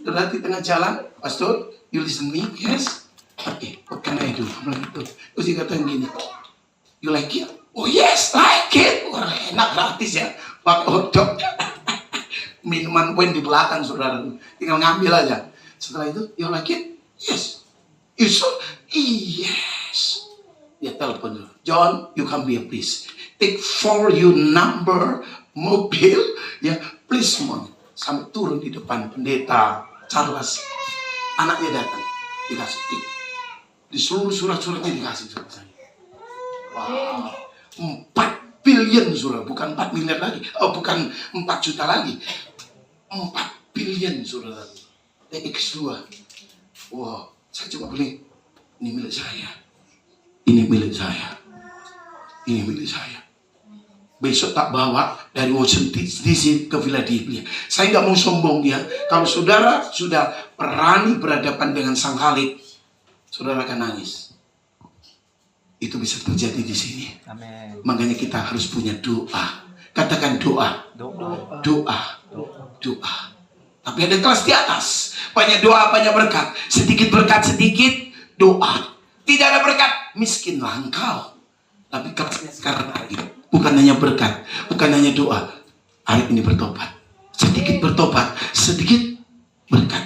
Berarti tengah jalan, Pastor, you listen me, yes? Oke, what can I do? Terus dia katakan gini, you like it? Oh yes, like it. Wah, enak gratis ya, pakai hotdog. Minuman wine di belakang, saudara. Tinggal ngambil aja. Setelah itu, you like it? Yes. You so? Yes. Dia telepon dulu. John, you come here please. Take for you number mobil, please mon. Sampai turun di depan pendeta Charles. Anaknya datang, dikasih tip. Di seluruh surat-suratnya dikasih sama saya. Wow, 4 billion saudara, bukan 4 miliar lagi. Oh, bukan 4 juta lagi. 4 billion saudara. X2. Wow, saya coba beli. Ini milik saya. Ini milik saya. Besok tak bawa dari Washington DC ke Philadelphia. Saya nggak mau sombong ya. Kalau saudara sudah berani berhadapan dengan Sang Khalik, saudara akan nangis. Itu bisa terjadi di sini. Amin. Makanya kita harus punya doa. Katakan doa. Doa. Doa. Tapi ada kelas di atas. Banyak doa, banyak berkat. Sedikit berkat, sedikit doa. Tidak ada berkat, miskinlah engkau. Tapi kelasnya sekarang lagi. Bukan hanya berkat, bukan hanya doa. Hari ini bertobat. Sedikit bertobat, sedikit berkat.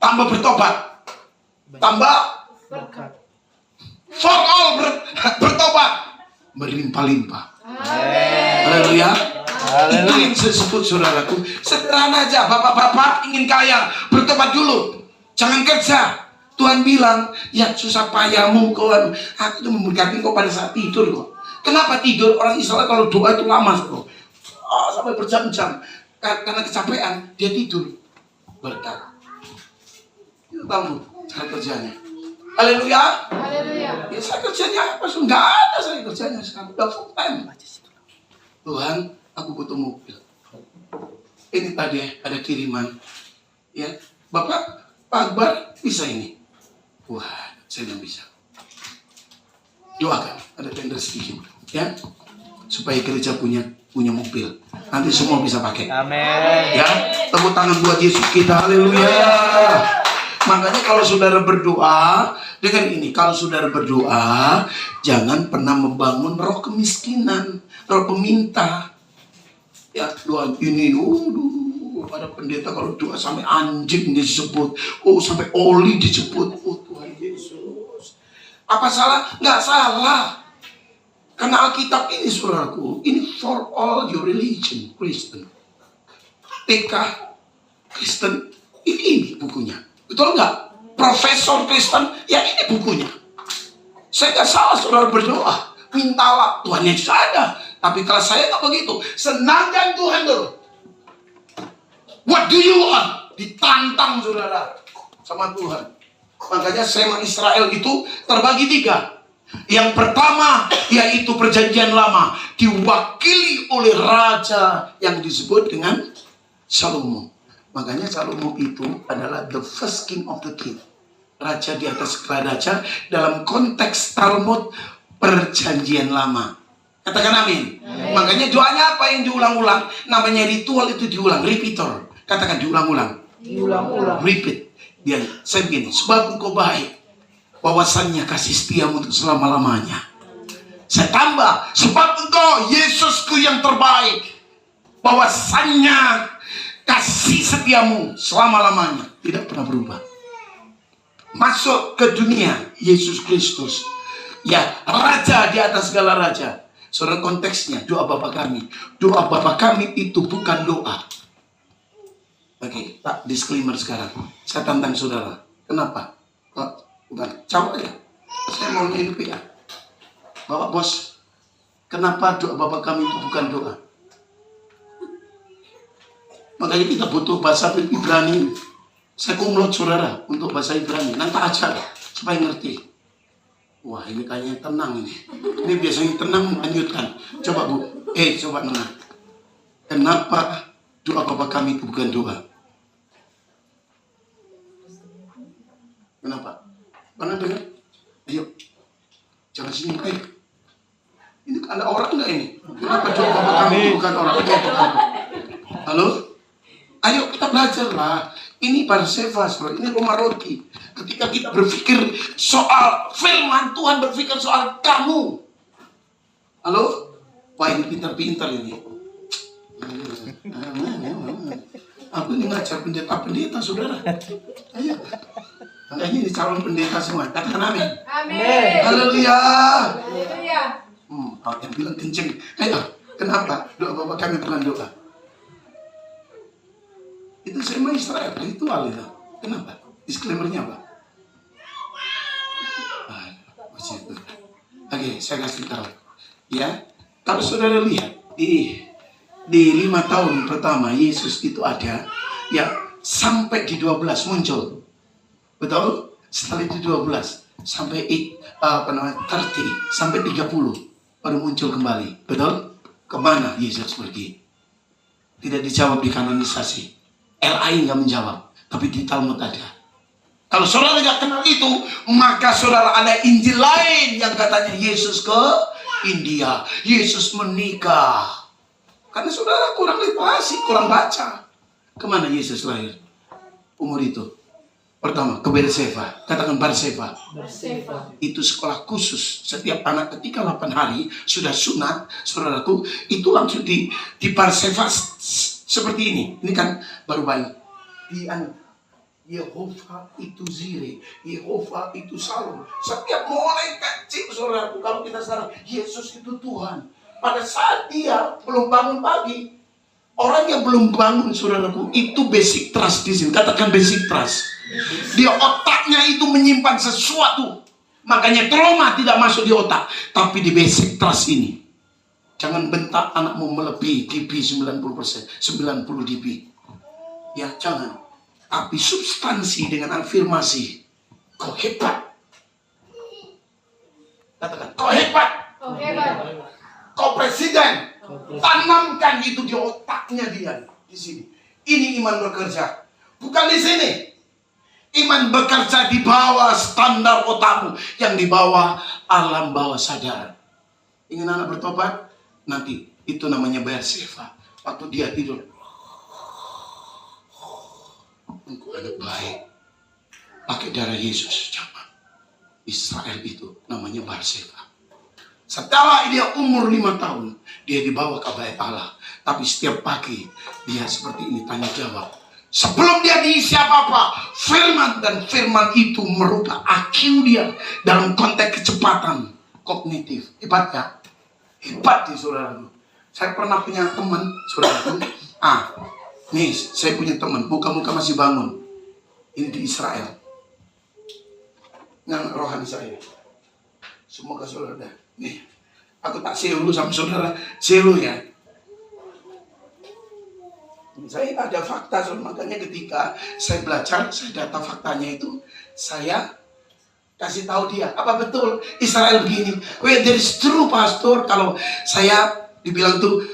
Tambah bertobat. Tambah Berkat. for all bertobat. Berlimpah-limpah. Haleluya. Itu yang saya sebut saudaraku. Sederhana aja. Bapak-bapak ingin kaya, bertobat dulu. Jangan kerja. Tuhan bilang, ya susah payahmu kau. Aku tuh memberkati kau pada saat tidur kok. Kenapa tidur? Orang Israel kalau doa itu lama kok. Sampai berjam-jam. Karena kecapean, dia tidur. Berkat. Itu tahu cara kerjanya. Haleluya. Haleluya. Ya saya kerjanya apa? Enggak ada saya kerjanya sekarang. Udah full time. Tuhan, aku butuh mobil. Ini tadi ada kiriman. Ya, Bapak, Pak Akbar bisa ini. Wah, saya nggak bisa. Doakan, ada tender sedikit, ya, supaya gereja punya mobil. Nanti semua bisa pakai. Amin. Ya, tepuk tangan buat Yesus kita. Haleluya. Makanya kalau saudara berdoa, dengan ini, kalau saudara berdoa, jangan pernah membangun roh kemiskinan, roh peminta. Ya, doa ini, ada pendeta kalau doa sampai anjing disebut, sampai oli disebut, Tuhan Yesus. Apa salah? Nggak salah. Karena Alkitab ini, saudaraku, ini for all your religion, Kristen. TK, Kristen, ini bukunya. Betul nggak? Profesor Kristen, ya ini bukunya. Saya nggak salah saudara berdoa. Mintalah, Tuhan Yesus ada. Tapi kalau saya nggak begitu, senangkan Tuhan dulu. What do you want? Ditantang saudara sama Tuhan. Makanya sema Israel itu terbagi 3. Yang pertama yaitu perjanjian lama, diwakili oleh raja yang disebut dengan Salomo. Makanya Salomo itu adalah the first king of the king. Raja di atas segala raja dalam konteks Talmud perjanjian lama. Katakan amin. Makanya doanya apa yang diulang-ulang? Namanya ritual itu diulang, repeater. Katakan diulang-ulang. Diulang-ulang. Repeat. Dia, saya begini, sebab engkau baik, bahwasannya kasih setiamu untuk selama-lamanya. Saya tambah, sebab engkau Yesusku yang terbaik, bahwasannya kasih setiamu selama-lamanya. Tidak pernah berubah. Masuk ke dunia Yesus Kristus, ya raja di atas segala raja. Saudara, konteksnya doa Bapa kami. Doa Bapa kami itu bukan doa. Oke, tak disclaimer sekarang. Saya tantang saudara. Kenapa? Bukan, jawab aja. Saya mau hidup ya. Bapak bos, kenapa doa Bapa kami itu bukan doa? Makanya kita butuh bahasa Ibrani. Saya kumlot saudara untuk bahasa Ibrani. Nanti aja supaya ngerti. Wah, ini kayaknya tenang ini. Ini biasanya tenang lanjutkan. Coba Bu, coba Nona. Kenapa doa Bapa kami itu bukan doa? Kenapa? Mana dengar? Ayo, jangan senyum. Ini ada orang nggak ini? Kenapa doa Bapa kami itu bukan orang? Halo? Ayo kita belajar lah. Ini Barsefas, bro. Ini rumah roti. Ketika kita berpikir soal firman Tuhan, berpikir soal kamu. Halo? Wah, ini pintar-pintar ini. Aku ini ngajar pendeta-pendeta, saudara. Ayo. Makanya ini calon pendeta semua. Katakan amin. Amin. Haleluya. Haleluya. Yang bilang kenceng. Ayo, kenapa? Doa Bapa kami bukan doa. Itu sema Israel, ritual itu. Kenapa? Disclaimer-nya apa? Oke, saya kasih tahu. Ya, kalau saudara lihat di 5 tahun pertama Yesus itu ada, ya sampai di 12 muncul, betul? Setelah itu 12 sampai 30 sampai 30 baru muncul kembali, betul? Kemana Yesus pergi? Tidak dijawab di kanonisasi. LAI nggak menjawab, tapi di Talmud ada. Kalau saudara nggak kenal itu, maka saudara ada Injil lain yang katanya Yesus ke India. Yesus menikah. Karena saudara kurang literasi, kurang baca. Kemana Yesus lahir? Umur itu. Pertama, ke Berseba. Katakan Berseba. Itu sekolah khusus. Setiap anak ketika 8 hari sudah sunat, saudaraku, itu langsung di Berseba seperti ini. Ini kan baru bayi. Yehova itu Zire, Yehova itu Salom. Setiap mulai kecil, saudaraku, kalau kita sadar Yesus itu Tuhan. Pada saat dia belum bangun pagi, orang yang belum bangun, saudaraku, itu basic trust di sini. Katakan basic trust. Dia otaknya itu menyimpan sesuatu. Makanya trauma tidak masuk di otak, tapi di basic trust ini. Jangan bentak anakmu melebihi dB 90%, 90 dB. Ya, jangan. Tapi substansi dengan afirmasi, kau hebat. Katakan, kau hebat. Kau presiden. Tanamkan itu di otaknya dia. Di sini. Ini iman bekerja. Bukan di sini. Iman bekerja di bawah standar otakmu. Yang di bawah alam bawah sadar. Ingin anak bertobat? Nanti. Itu namanya Berseba. Waktu dia tidur. Engkau anak baik. Pakai darah Yesus. Jangan. Israel itu namanya Berseba. Setelah dia umur 5 tahun, dia dibawa ke bait Allah. Tapi setiap pagi, dia seperti ini tanya jawab. Sebelum dia diisi apa-apa, firman, dan firman itu merubah IQ dia dalam konteks kecepatan kognitif. Hebat ya? Hebat di saudaraku. Saya pernah punya teman, saudaraku. Nih, saya punya teman, muka-muka masih bangun. Ini di Israel. Yang rohani saya. Semoga saudara. Nih, aku tak share dulu sama saudara. Share dulu ya. Saya ada fakta, makanya ketika saya belajar, saya data faktanya itu, saya kasih tahu dia, apa betul Israel begini? Well, there is true, pastor. Kalau saya dibilang tuh,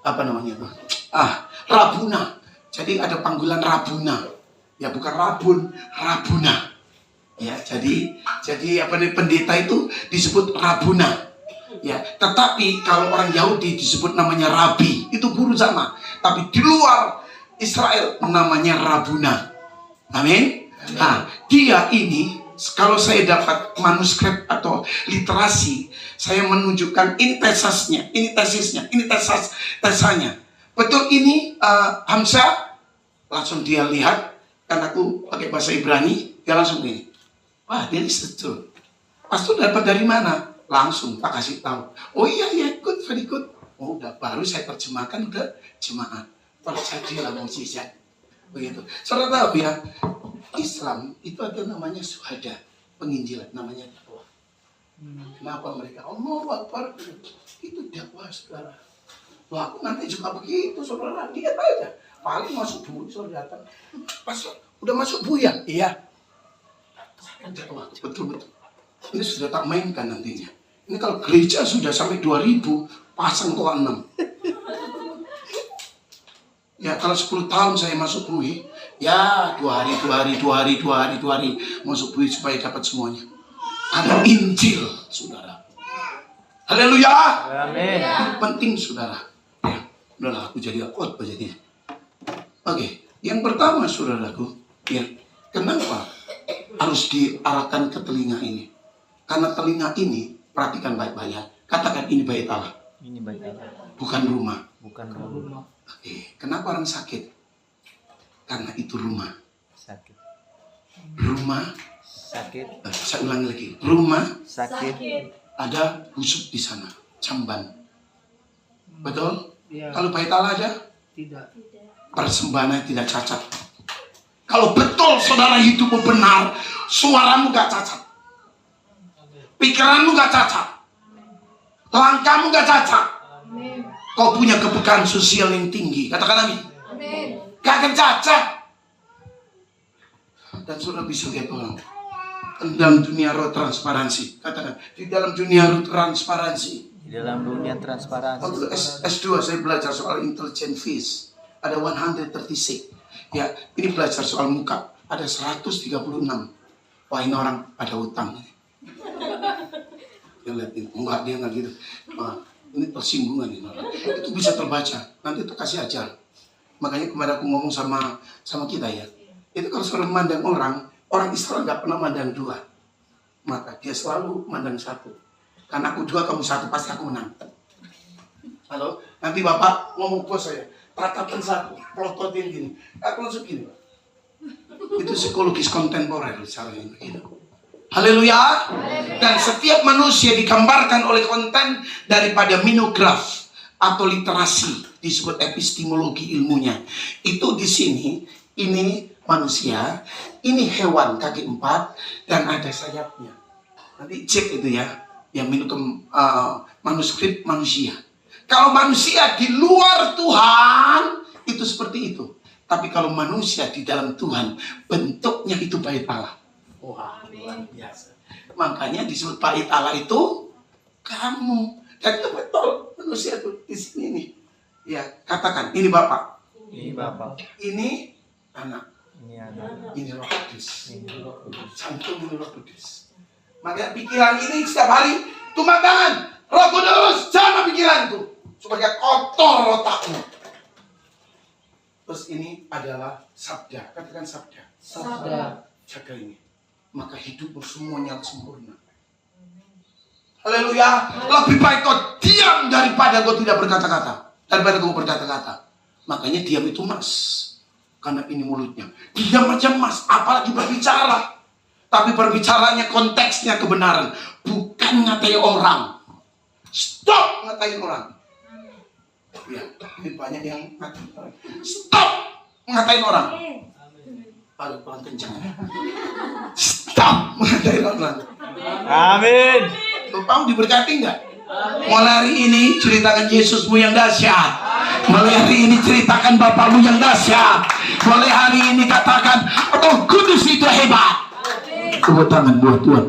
apa namanya tuh? Rabuna. Jadi ada panggilan Rabuna. Ya bukan Rabun, Rabuna. Ya, jadi apa nih, pendeta itu disebut Rabuna. Ya, tetapi kalau orang Yahudi disebut namanya Rabi, itu guru sama. Tapi di luar Israel namanya Rabuna. Amin. Nah, dia ini kalau saya dapat manuskrip atau literasi, saya menunjukkan ini tesisnya, ini tesisnya, ini tesanya. Betul ini Hamzah? Langsung dia lihat, kan aku pakai bahasa Ibrani, dia langsung gini. Wah, dia betul. Pastor dapat dari mana? Langsung tak kasih tahu. Oh iya, good, very good. Oh, udah baru saya terjemahkan udah jemaat. Terjadilah mukjizat. Begitu. Saudara tahu ya, Islam itu ada namanya syuhada, penginjilan namanya dakwah. Kenapa mereka? Allahu Akbar. Itu dakwah, saudara. Wah, aku nanti juga begitu, saudara. Lihat aja. Paling masuk bui, saudara datang. Pastor, udah masuk bui ya? Iya. Dakwah, betul-betul. Ini sudah tak mainkan nantinya. Ini kalau gereja sudah sampai 2000, pasang toa 6. Ya, kalau 10 tahun saya masuk bui, ya 2 hari masuk bui supaya dapat semuanya. Ada Injil, saudara. Haleluya. Amin. Ini penting, saudara. Ya, udahlah, aku jadi khotbah jadinya. Oke, yang pertama, saudaraku, ya, kenapa harus diarahkan ke telinga ini? Karena telinga ini, perhatikan baik-baik ya. Katakan ini bait Allah. Ini bait Allah. Bukan rumah. Bukan rumah. Oke, kenapa orang sakit? Karena itu rumah. Sakit. Rumah. Sakit. Saya ulangi lagi. Rumah. Sakit. Ada busuk di sana. Camban. Betul? Ya. Kalau bait Allah ada? Tidak. Persembahannya tidak cacat. Kalau betul saudara hidupmu benar, suaramu gak cacat. Pikiranmu gak cacat. Langkahmu gak cacat. Kau punya kepekaan sosial yang tinggi. Katakan amin. Gak akan cacat. Dan saudara bisa lihat orang. Dalam dunia roh transparansi. Katakan, di dalam dunia roh transparansi. Di dalam dunia transparansi. Waktu S2 saya belajar soal intelligent fish. Ada 136. Ya, ini belajar soal muka. Ada 136. Wah, ini orang ada utang. Dia lihat ini, enggak, dia enggak gitu. Ini persinggungan ini. Itu bisa terbaca. Nanti itu kasih ajar. Makanya kemarin aku ngomong sama kita ya. Itu kalau seorang memandang orang Israel nggak pernah mandang dua. Maka dia selalu mandang satu. Karena aku dua, kamu satu, pasti aku menang. Halo, nanti Bapak ngomong bos saya, tatapan satu, pelototin gini. Aku langsung gini, Pak. Itu psikologis kontemporer caranya begitu. Haleluya. Dan setiap manusia digambarkan oleh konten daripada minograf atau literasi, disebut epistemologi ilmunya. Itu di sini, ini manusia, ini hewan kaki 4 dan ada sayapnya. Nanti cek itu ya, yang minum manuskrip manusia. Kalau manusia di luar Tuhan itu seperti itu. Tapi kalau manusia di dalam Tuhan, bentuknya itu bait Allah. Wah, luar biasa. Makanya disebut bait Allah itu kamu. Dan itu betul manusia itu di sini nih. Ya, katakan ini Bapak. Ini Bapak. Ini anak. Ini anak. Ini Roh Kudus. Cantum ini Roh Kudus. Maka pikiran ini setiap hari tumpang tangan. Roh Kudus, sama pikiranku supaya kotor otakmu. Terus ini adalah sabda. Katakan sabda. Sabda. Jaga ini. Maka hidupmu semuanya sempurna. Haleluya. Lebih baik kau diam daripada kau tidak berkata-kata. Daripada kau berkata-kata. Makanya diam itu mas. Karena ini mulutnya. Diam aja mas. Apalagi berbicara. Tapi berbicaranya konteksnya kebenaran. Bukan ngatain orang. Stop ngatain orang. Ya, ini banyak yang ngatain orang. Stop ngatain orang. Paling kurang kencang. Stop ngatain orang. Amin. Kamu diberkati enggak? Mulai hari ini ceritakan Yesusmu yang dahsyat. Mulai hari ini ceritakan Bapakmu yang dahsyat. Mulai hari ini katakan Roh Kudus itu hebat. Tepuk tangan buat Tuhan.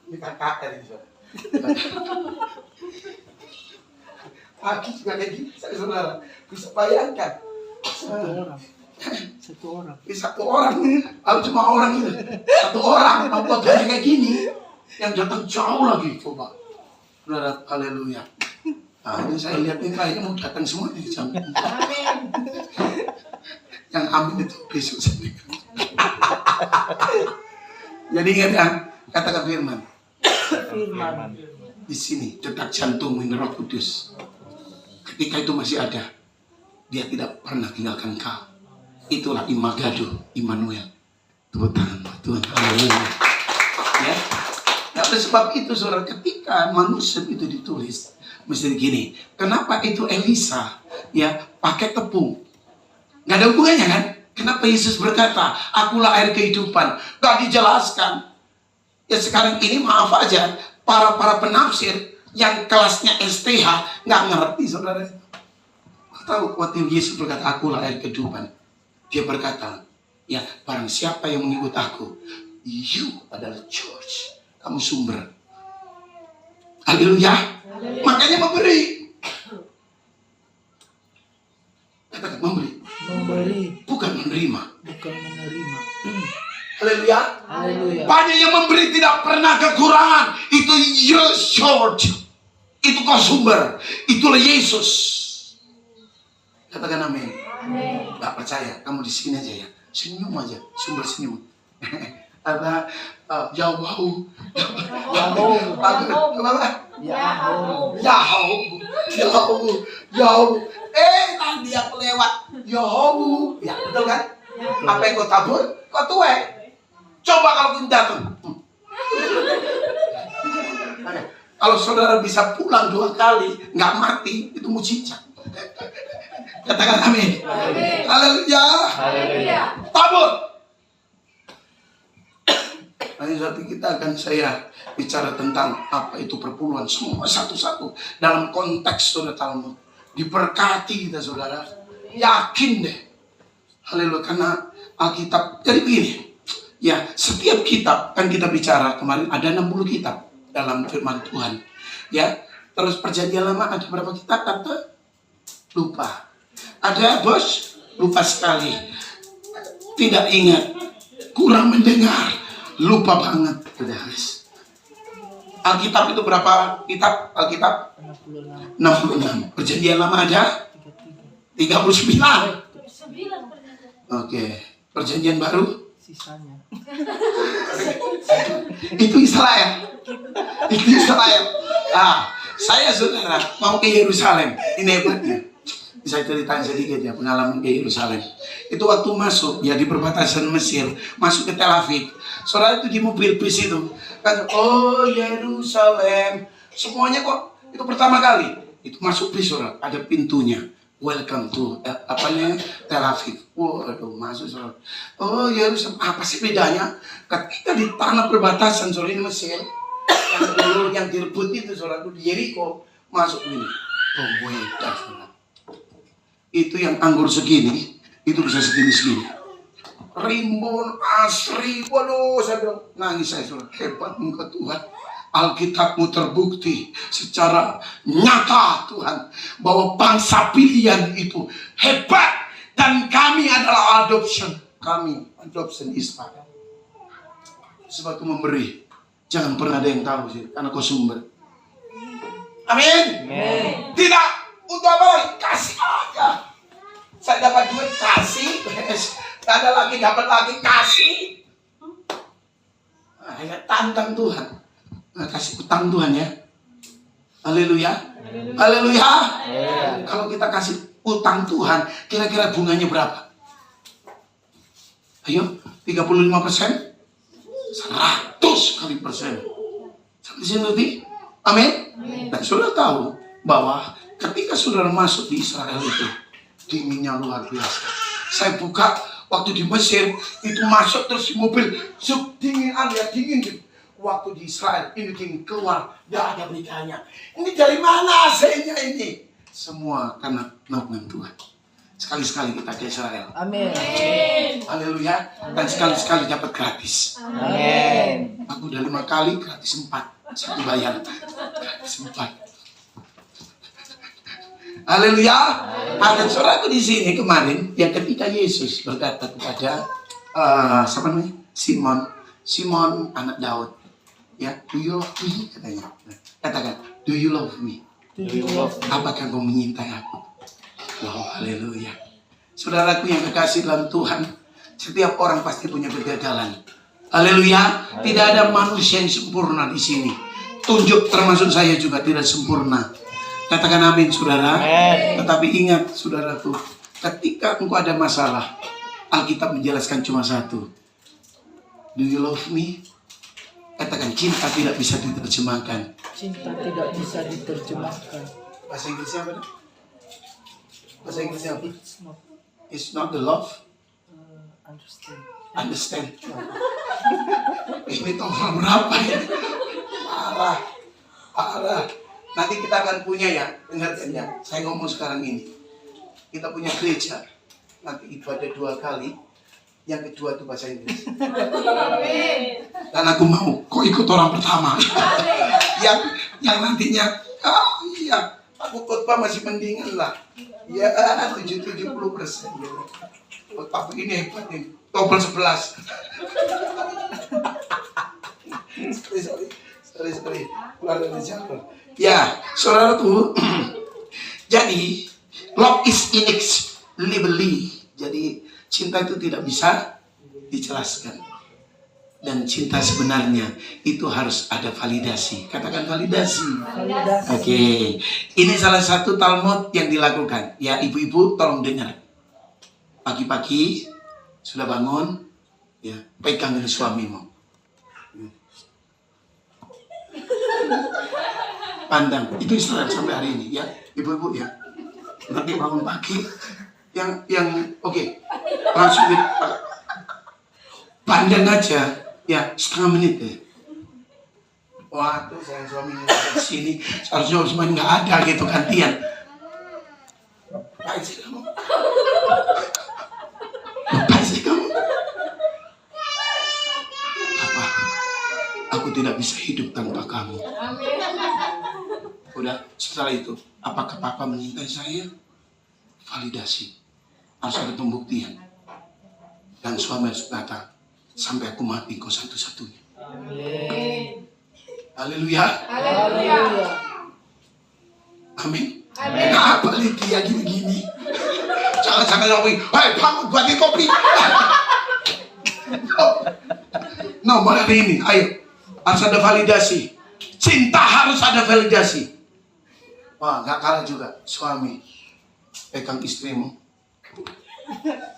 Ini KKR ini. Aki juga kayak gini, saudara. Bisa bayangkan. Satu orang. Aku cuma orang ini. Satu orang. Aku buat kayak gini. Yang datang jauh lagi. Coba. Saudara, haleluya. Nah, ini saya lihat ini kayaknya mau datang semua nih. Yang amin itu besok sendiri. Jadi ingat ya, katakan firman. Di sini detak jantung Roh Kudus. Ketika itu masih ada, dia tidak pernah tinggalkan kau. Itulah Imagado, Immanuel. Tepuk tangan buat Tuhan. Haleluya. Ya. Nah, oleh sebab itu saudara, ketika manusia itu ditulis, mesti begini. Kenapa itu Elisa ya pakai tepung? Nggak ada hubungannya kan? Kenapa Yesus berkata, akulah air kehidupan? Gak dijelaskan. Ya sekarang ini maaf aja, para penafsir yang kelasnya STH nggak ngerti saudara. Tahu waktu Yesus berkata, akulah air kehidupan. Dia berkata, ya barang siapa yang mengikut aku, you adalah church. Kamu sumber. Haleluya. Makanya memberi. Katakan memberi. Bukan menerima. Haleluya. Banyak yang memberi tidak pernah kekurangan. Itu your church. Itu kau sumber. Itulah Yesus. Katakan amin. Gak percaya, kamu di sini aja ya. Senyum aja, sumber senyum. Ada Yahoo. Tadi aku lewat Yahoo. Ya betul kan? Apa yang kau tabur? Kau tuai. Coba kalau kau datang. Kalau saudara bisa pulang 2 kali nggak mati, itu mujizat. Katakan amin. Haleluya. Tabur. Nanti suatu kita akan saya bicara tentang apa itu perpuluhan, semua satu-satu dalam konteks saudara Talmud. Diberkati kita saudara, yakin deh. Haleluya, karena Alkitab. Jadi begini, ya setiap kitab kan kita bicara kemarin ada 60 kitab dalam firman Tuhan. Ya, terus perjanjian lama ada berapa kitab? Tante? Lupa. Ada bos? Lupa sekali. Tidak ingat. Kurang mendengar. Lupa banget. Udah habis. Alkitab itu berapa kitab? Alkitab 66. Perjanjian lama ada 39. Oke. Perjanjian baru Sisanya. itu Israel. Itu Israel. Saya saudara mau ke Yerusalem. Ini hebatnya. Bisa ceritain sedikit ya pengalaman ke Yerusalem. Itu waktu masuk ya di perbatasan Mesir, masuk ke Tel Aviv. Saudara itu di mobil bis itu kan, oh Yerusalem, semuanya kok itu pertama kali itu masuk bis, saudara ada pintunya. Welcome to Tel Aviv. Waduh, masuk saudara. Oh Yerusalem, apa sih bedanya? Ketika di tanah perbatasan saudara ini Mesir, yang dulu yang direbut itu saudara di Yeriko, masuk ini. Oh beda saudara. Itu yang anggur segini, itu bisa segini-segini. Rimbun, asri, waduh, saya bilang, nangis saya saudara. Hebat engkau Tuhan. Alkitabmu terbukti secara nyata Tuhan bahwa bangsa pilihan itu hebat dan kami adalah adoption. Kami adoption Israel. Sebab itu memberi, jangan pernah ada yang tahu sih, karena kau sumber. Amin. Tidak untuk apa lagi? Kasih aja. Saya dapat duit kasih, ada lagi dapat lagi kasih. Tantang Tuhan. Kasih utang Tuhan ya. Haleluya. Haleluya. Kalau kita kasih utang Tuhan, kira-kira bunganya berapa? Ayo, 35%? 100 kali persen. Sampai sini nanti? Amin. Dan saudara tahu bahwa ketika saudara masuk di Israel itu, dinginnya luar biasa. Saya buka waktu di Mesir, itu masuk terus di mobil, dingin, dingin gitu. Waktu di Israel, ini dingin, keluar, gak ada beritanya. Ini dari mana AC-nya ini? Semua karena naungan Tuhan. Sekali-sekali kita ke Israel. Amin. Haleluya. Dan sekali-sekali dapat gratis. Amin. Aku udah 5 kali, gratis 4. Satu bayar. Gratis 4. Haleluya. Ada saudaraku di sini kemarin yang ketika Yesus berkata kepada siapa namanya? Simon anak Daud. Ya, do you love me? Katanya. Katakan, do you love me? Do you love me? Apakah kau menyintai aku? Wow, haleluya. Saudaraku yang kekasih dalam Tuhan, setiap orang pasti punya kegagalan. Haleluya. Tidak ada manusia yang sempurna di sini. Tunjuk termasuk saya juga tidak sempurna. Katakan amin, saudara. Amen. Tetapi ingat, saudaraku, ketika engkau ada masalah, Alkitab menjelaskan cuma satu. Do you love me? Katakan, cinta tidak bisa diterjemahkan. Cinta tidak bisa diterjemahkan. Bahasa Inggrisnya apa? Bahasa Inggrisnya apa? It's not It's not the love. understand. Understand. Ini tahun berapa ya? Parah. Nanti kita akan punya ya, dengarkan ya. Saya ngomong sekarang ini. Kita punya gereja. Nanti itu ada 2 kali. Yang kedua itu bahasa Inggris. Dan aku mau, kok ikut orang pertama. yang nantinya, iya, aku khotbah masih mendingan lah. Ya, 70%. Ya. Tapi ini hebat nih, double 11. Sorry. Keluar dari jalur. Ya, saudara tuh. Jadi, love is inexplicably. Jadi, cinta itu tidak bisa dijelaskan. Dan cinta sebenarnya itu harus ada validasi. Katakan validasi. Oke. Ini salah satu Talmud yang dilakukan. Ya, ibu-ibu tolong dengar. Pagi-pagi sudah bangun, ya, pegang suamimu. Pandang. Itu Israel sampai hari ini ya, ibu-ibu ya. Nanti bangun pagi yang oke. Langsung pandang aja ya, setengah menit deh. Waduh, sayang suaminya di sini, seharusnya semuanya nggak ada gitu gantian. Ngapain sih kamu? Ngapain sih kamu? Papa, aku tidak bisa hidup tanpa kamu. Udah, setelah itu, apakah Papa menyintai saya? Validasi. Harus ada pembuktian. Dan suami harus kata, Sampai aku mati kau satu-satunya. Amin. Haleluya. Haleluya. Amin. Kenapa dia gini-gini? Jangan-jangan ngomong, hei bangun buatin kopi. No, malam ini, ayo. Harus ada validasi. Cinta harus ada validasi. Wah, gak kalah juga. Suami, pegang istrimu.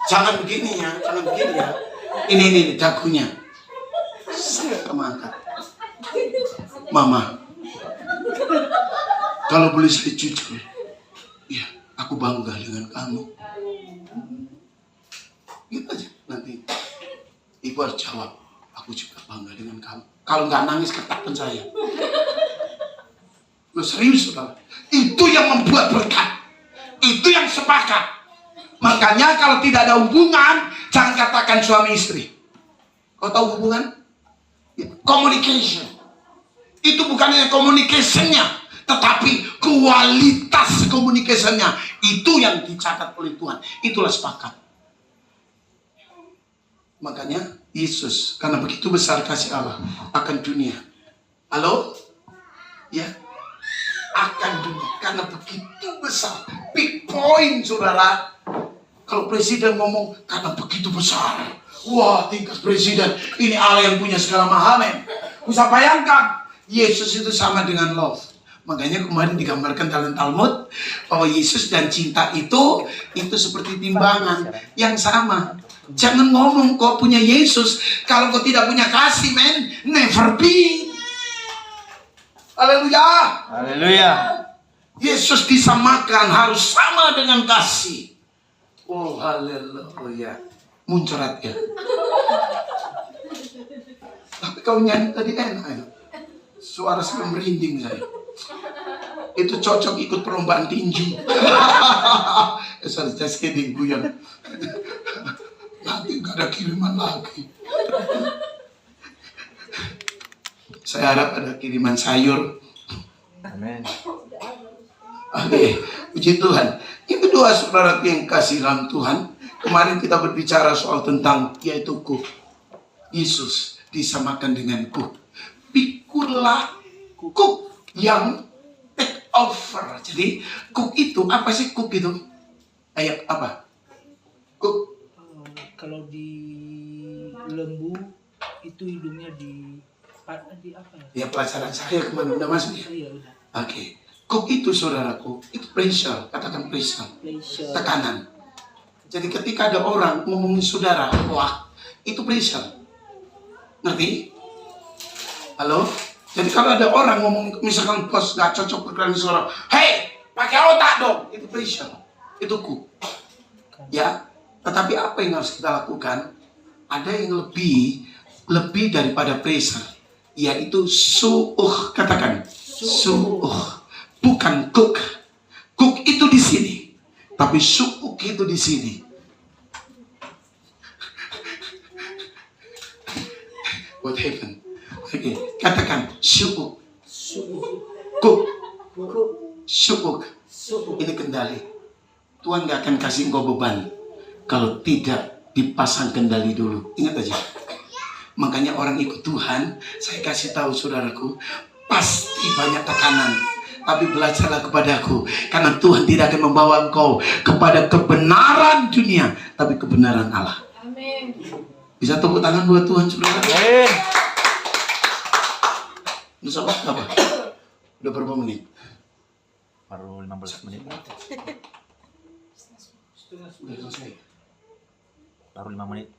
Jangan begini ya, jangan begini ya. Ini dagunya. Kamu angkat. Mama, kalau boleh saya jujur, ya aku bangga dengan kamu. Gitu aja nanti. Ibu harus jawab, aku juga bangga dengan kamu. Kalau nggak nangis ketakkan saya. Lu serius saudara? Itu yang membuat berkat. Itu yang sepakat. Makanya kalau tidak ada hubungan, jangan katakan suami istri. Kau tahu hubungan? Ya, communication. Itu bukan hanya communication-nya, tetapi kualitas communication-nya. Itu yang dicatat oleh Tuhan. Itulah sepakat. Makanya Yesus, karena begitu besar kasih Allah akan dunia. Halo? Ya. Akan dunia. Karena begitu besar. Big point, saudara. Kalau presiden ngomong, karena begitu besar. Wah, tingkat presiden. Ini Allah yang punya segala mahal, men. Bisa bayangkan. Yesus itu sama dengan love. Makanya kemarin digambarkan dalam Talmud bahwa Yesus dan cinta itu seperti timbangan yang sama. Jangan ngomong kau punya Yesus kalau kau tidak punya kasih, men. Never be. Haleluya. Haleluya. Yesus disamakan harus sama dengan kasih. Oh, haleluya. Muncrat ya. Tapi kau nyanyi tadi enak ya. Suara saya merinding saya. Itu cocok ikut perlombaan tinju. Saya just kidding, Guyon. Nanti gak ada kiriman lagi. Saya harap ada kiriman sayur. Amin. Oke, puji Tuhan. Yang kedua, saudara yang kasih dalam Tuhan. Kemarin kita berbicara soal tentang yaitu kuk. Yesus disamakan dengan kuk. Pikullah kuk yang take over. Jadi kuk itu apa sih kuk itu? Ayo apa? Kuk. Kalau di lembu itu hidungnya di apa ya? Ya pelajaran saya kemana udah masuk ya? Iya udah. Oke. Kuk itu saudaraku, itu pressure. Katakan pressure. Pleasure. Tekanan. Jadi ketika ada orang ngomongin saudara, wah itu pressure. Ngerti? Halo? Jadi kalau ada orang ngomong, misalkan bos gak cocok berkenan suara, hei, pakai otak dong. Itu pressure. Itu ku. Ya. Tetapi apa yang harus kita lakukan? Ada yang lebih daripada pressure. Yaitu su'uh. Katakan. Su'uh. Bukan cook. Cook itu di sini. Tapi su'uh itu di sini. What happened? Oke, katakan su'uh. Cook. Su'uh. Ini kendali. Tuhan gak akan kasih engkau beban kalau tidak dipasang kendali dulu. Ingat aja. Makanya orang ikut Tuhan, saya kasih tahu saudaraku, pasti banyak tekanan. Tapi belajarlah kepadaku, karena Tuhan tidak akan membawa engkau kepada kebenaran dunia, tapi kebenaran Allah. Amin. Bisa tepuk tangan buat Tuhan, saudara? Amin. Udah sampai apa? Udah berapa menit? Baru 15 menit. Udah selesai. Baru 5 menit.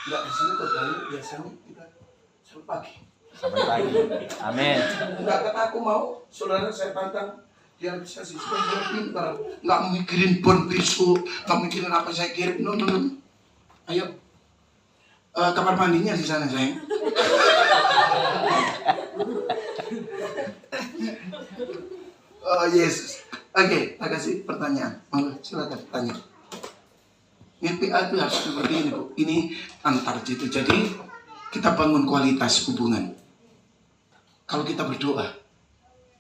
Enggak, di sini kok dari biasanya kita sampai pagi. Sampai pagi. Amin. Enggak, karena aku mau saudara saya tantang biar bisa siswa saya pintar. Enggak mikirin bon besok, enggak mikirin apa saya kirim. No. Ayo. Kamar mandinya di sana, sayang. Oh, Yesus. Oke, tak kasih pertanyaan. Monggo, silakan tanya. PA itu harus seperti ini, Bu. Ini antar gitu. Jadi kita bangun kualitas hubungan. Kalau kita berdoa,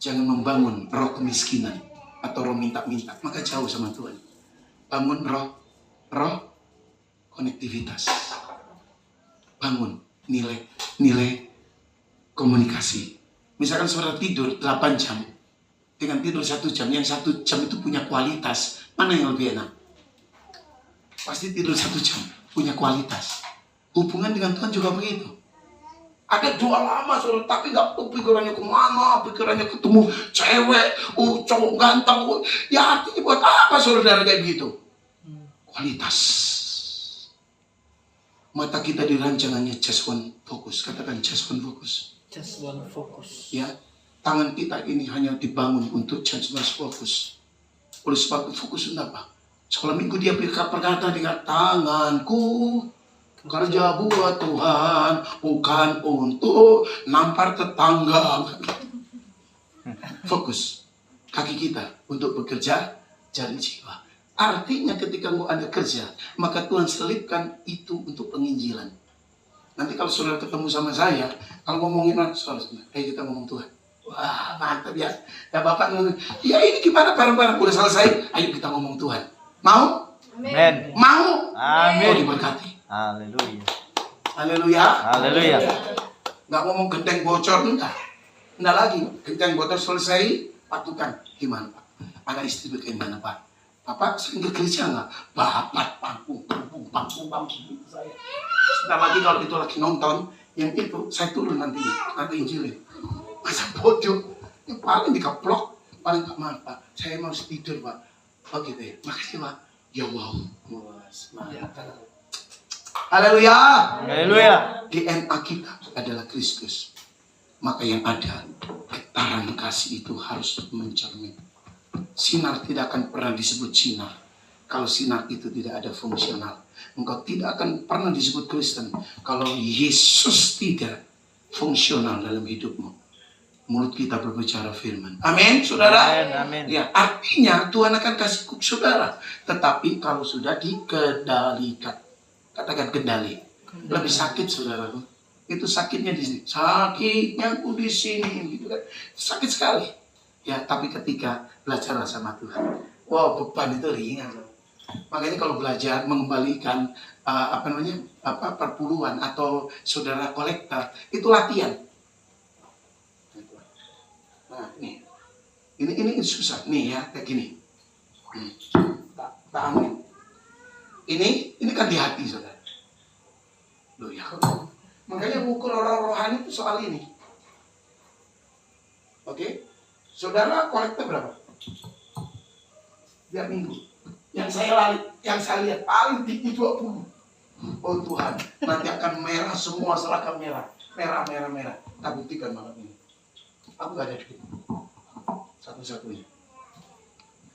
jangan membangun roh kemiskinan atau roh minta-minta, maka jauh sama Tuhan. Bangun roh konektivitas. bangun nilai komunikasi. Misalkan saudara tidur 8 jam, dengan tidur 1 jam, yang 1 jam itu punya kualitas, mana yang lebih enak? Pasti tidur 1 jam, punya kualitas. Hubungan dengan Tuhan juga begitu. Ada doa lama saudara, tapi nggak tahu pikirannya kemana, pikirannya ketemu cewek, cowok ganteng, ya artinya buat apa saudara kayak begitu? Kualitas. Mata kita dirancang hanya just one focus, katakan just one focus. Just one focus. Ya, tangan kita ini hanya dibangun untuk just one focus. Oleh sebab itu fokus untuk apa? Sekolah minggu dia berkata dengan tanganku kerja buat Tuhan, bukan untuk nampar tetangga. Fokus. Kaki kita untuk bekerja, jari jiwa. Artinya ketika engkau ada kerja, maka Tuhan selipkan itu untuk penginjilan. Nanti kalau saudara ketemu sama saya, kalau ngomongin saudara, kita ngomong Tuhan. Wah, mantap ya. Ya Bapak ngomong, ya ini gimana bareng-bareng udah selesai, ayo kita ngomong Tuhan. Mau? Amin. Mau? Amin. Oh, diberkati. Haleluya. Haleluya. Haleluya. Nggak ngomong genteng bocor, enggak. Enggak lagi. Genteng bocor selesai, patukan. Gimana Pak? Anak istri bagaimana Pak? Bapak sering kerja nggak? Bapak panggung. Saya. Sebentar lagi kalau itu lagi nonton, yang itu saya turun nanti injilin. Masa bodoh? Yang paling dikeplok, paling nggak maaf Pak. Saya mau tidur Pak. Oh gitu ya. Makasih Pak. Ya wow. Haleluya. Haleluya. DNA kita adalah Kristus. Maka yang ada getaran kasih itu harus mencermin. Sinar tidak akan pernah disebut sinar kalau sinar itu tidak ada fungsional. Engkau tidak akan pernah disebut Kristen kalau Yesus tidak fungsional dalam hidupmu. Mulut kita berbicara firman. Amin, saudara. Amin. Ya, artinya Tuhan akan kasih saudara, tetapi kalau sudah dikendalikan. Katakan kendali. Lebih sakit saudaraku. Itu sakitnya di sini. Sakitnya aku di sini gitu kan. Sakit sekali. Ya, tapi ketika belajar sama Tuhan, wow, beban itu ringan. Makanya kalau belajar mengembalikan perpuluhan atau saudara kolektor, itu latihan. Nah, ini susah nih ya, kayak gini. Amin. Ini kan di hati saudara. Loh ya, makanya ukur orang rohani itu soal ini. Oke? Saudara kolektor berapa? Tiap minggu. Yang saya lihat paling tinggi 20. Oh Tuhan, nanti akan merah semua seragam merah. Merah. Tak buktikan malam ini. Aku gak ada duit. Satu-satunya.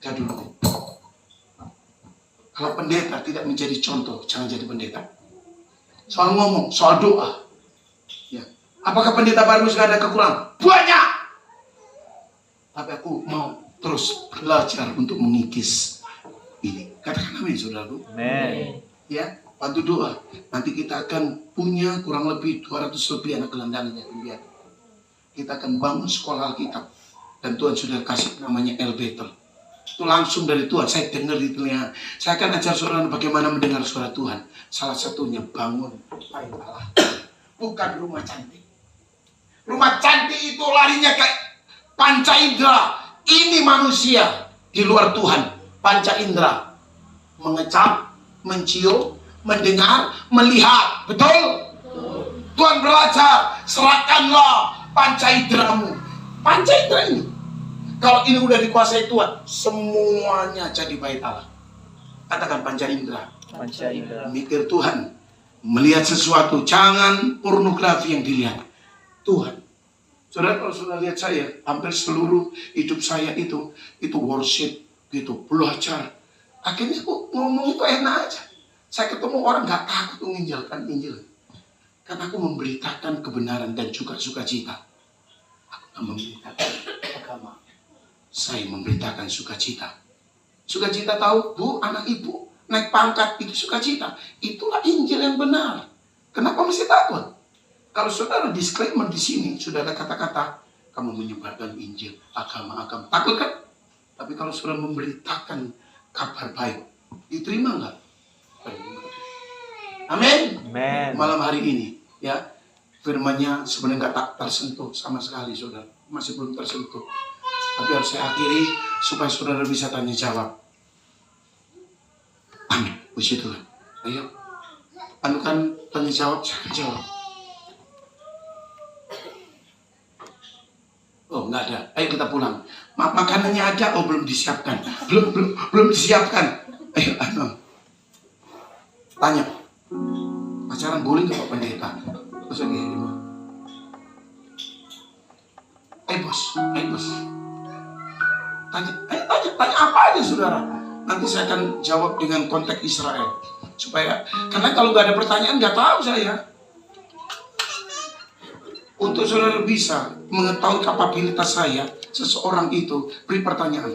Jadul. Kalau pendeta tidak menjadi contoh, jangan jadi pendeta. Soal ngomong, soal doa. Ya. Apakah pendeta baru sudah ada kekurangan? Banyak! Tapi aku mau terus belajar untuk mengikis ini. Katakan amin, saudaraku. Amin. Ya, bantu doa. Nanti kita akan punya kurang lebih 200 lebih anak gelandangan ya. Kita akan bangun sekolah Alkitab. Dan Tuhan sudah kasih namanya El Betel. Itu langsung dari Tuhan. Saya dengar di telinga. Saya akan ajar saudara bagaimana mendengar suara Tuhan. Salah satunya bangun bait Allah. Bukan rumah cantik. Rumah cantik itu larinya kayak panca indera. Ini manusia di luar Tuhan. Panca indera. Mengecap, mencium, mendengar, melihat. Betul? Tuhan belajar. Serahkanlah panca inderamu. Panca indera ini. Kalau ini udah dikuasai Tuhan, semuanya jadi bait Allah. Katakan panca indera. Panca indera. Mikir Tuhan. Melihat sesuatu. Jangan pornografi yang dilihat. Tuhan. Saudara, kalau sudah lihat saya, hampir seluruh hidup saya itu worship, gitu, belajar. Akhirnya aku ngomong itu enak aja. Saya ketemu orang gak takut menginjalkan Injil. Karena aku memberitakan kebenaran dan juga sukacita. Aku gak memberitakan agama. Saya memberitakan sukacita. Sukacita tahu, Bu, anak ibu naik pangkat itu sukacita. Itulah Injil yang benar. Kenapa mesti takut? Kalau saudara disclaimer di sini sudah ada kata-kata kamu menyebarkan Injil, agama. Takut kan? Tapi kalau saudara memberitakan kabar baik, diterima nggak? Amin. Amen. Malam hari ini ya, firman-Nya sebenarnya nggak tak tersentuh sama sekali, saudara. Masih belum tersentuh. Tapi harus saya akhiri supaya saudara bisa tanya jawab. Amin. Puji Tuhan. Ayo. Anu kan tanya jawab, saya akan jawab. Oh, nggak ada. Ayo kita pulang. Makanannya ada, oh belum disiapkan. Belum disiapkan. Ayo, anu. Tanya. Pacaran boleh nggak Pak Pendeta? Terus lagi gimana? Bos. Tanya apa aja saudara. Nanti saya akan jawab dengan konteks Israel. Karena kalau nggak ada pertanyaan nggak tahu saya. Untuk saudara bisa mengetahui kapabilitas saya, seseorang itu beri pertanyaan.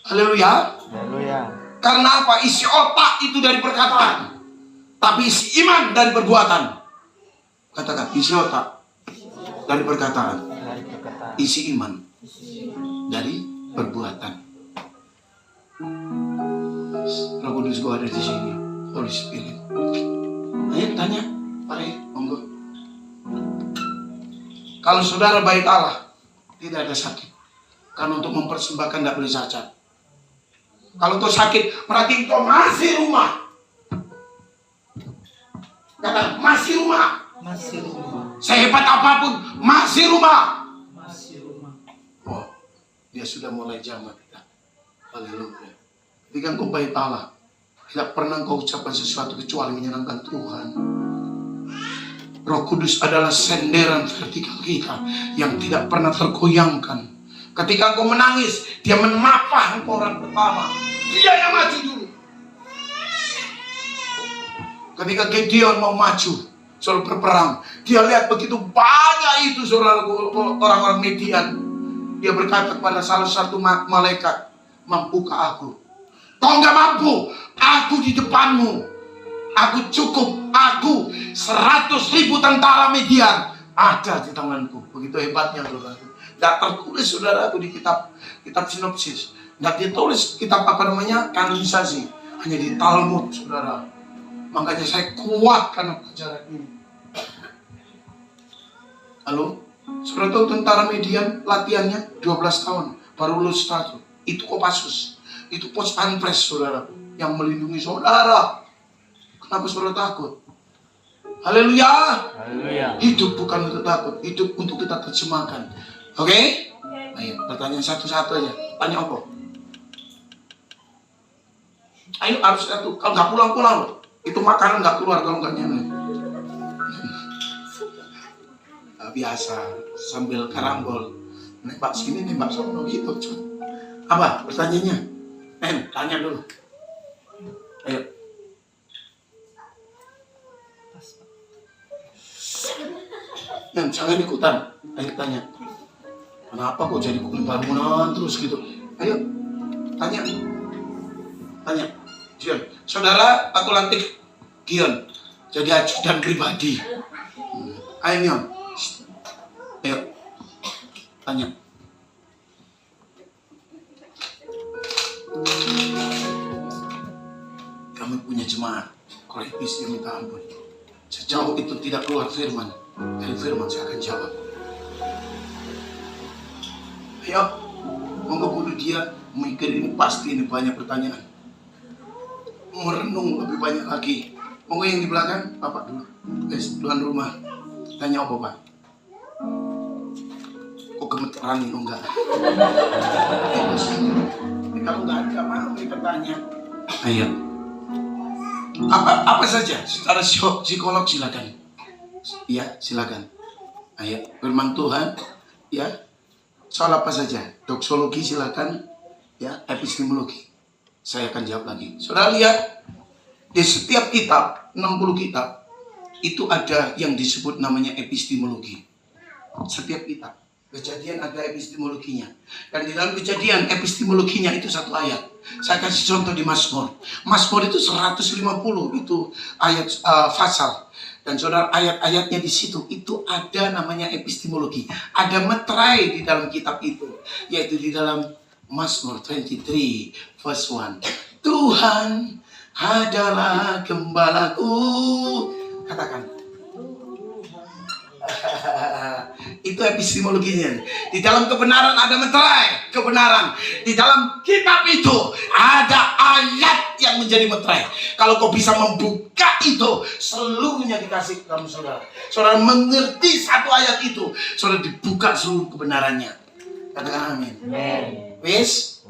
Haleluya. Haleluya. Karena apa? Isi otak itu dari perkataan, tapi isi iman dari perbuatan. Katakan, isi otak dari perkataan, isi iman dari perbuatan. Roh Kudus gua ada di sini, Holy Spirit. Ayo tanya, Pak monggo. Kalau saudara bait Allah, tidak ada sakit. Karena untuk mempersembahkan tidak boleh cacat. Kalau tuh sakit, berarti itu masih rumah. Kata masih rumah. Masih rumah. Sehebat apapun, masih rumah. Masih rumah. Oh, dia sudah mulai jamah kita. Haleluya. Ketika engkau bait Allah, tidak pernah engkau ucapkan sesuatu kecuali menyenangkan Tuhan. Roh Kudus adalah senderan vertikal kita yang tidak pernah tergoyangkan. Ketika engkau menangis, dia menapah engkau orang pertama. Dia yang maju dulu. Ketika Gideon mau maju, soal berperang, dia lihat begitu banyak itu saudara orang-orang Midian. Dia berkata kepada salah satu malaikat, mampukah aku? Kau nggak mampu, aku di depanmu. Aku cukup, aku 100.000 tentara Midian ada di tanganku. Begitu hebatnya saudara. Tidak tertulis saudaraku di kitab sinopsis. Tidak ditulis kitab kanonisasi. Hanya di Talmud saudara. Makanya saya kuat karena pelajaran ini. Halo? Saudara tahu tentara Midian latihannya 12 tahun. Baru lulus satu. Itu Kopassus. Itu pos pampres saudara. Yang melindungi saudara. Kenapa saudara takut? Haleluya. Haleluya. Hidup bukan untuk takut. Hidup untuk kita terjemahkan. Oke? Ayo, pertanyaan satu-satu aja. Tanya apa? Ayo, harus satu. Kalau nggak pulang-pulang loh. Itu makanan nggak keluar kalau nggak nyaman. Biasa, sambil karambol. Nembak sini, nembak sono gitu. Apa pertanyaannya? Tanya dulu. Ayo. Jangan ikutan. Ayo tanya. Kenapa kok jadi kulit bangunan terus gitu? Ayo, tanya. Gion, saudara, aku lantik Gion jadi ajudan pribadi. Ayo Gion, ayo, tanya. Kami punya jemaat, kolektif yang minta ampun. Sejauh itu tidak keluar firman, dari firman saya akan jawab. Ayo, monggo bunuh dia, mikir ini pasti ini banyak pertanyaan. Merenung lebih banyak lagi. Monggo yang di belakang, Bapak dulu. Tuan rumah, tanya apa Pak? Kok gemeteran ini enggak? Kalau enggak mau bertanya. Ayo. Apa saja secara psikolog silakan. Ya, silakan. Ayo, firman Tuhan, ya. Soal apa saja? Doksologi silakan, ya. Epistemologi. Saya akan jawab lagi. Saudara lihat, di setiap kitab, 60 kitab, itu ada yang disebut namanya epistemologi. Setiap kitab. Kejadian ada epistemologinya. Dan di dalam Kejadian, epistemologinya itu satu ayat. Saya kasih contoh di Mazmur. Mazmur itu 150, itu ayat pasal. Dan saudara, ayat-ayatnya di situ itu ada namanya epistemologi. Ada meterai di dalam kitab itu, yaitu di dalam Mazmur 23 verse 1. Tuhan, adalah gembalaku. Katakan. Itu epistemologinya. Di dalam kebenaran ada meterai kebenaran. Di dalam kitab itu ada ayat yang menjadi meterai. Kalau kau bisa membuka itu, seluruhnya dikasih kamu saudara. Saudara mengerti satu ayat itu, saudara dibuka seluruh kebenarannya. Katakan amin. Wis?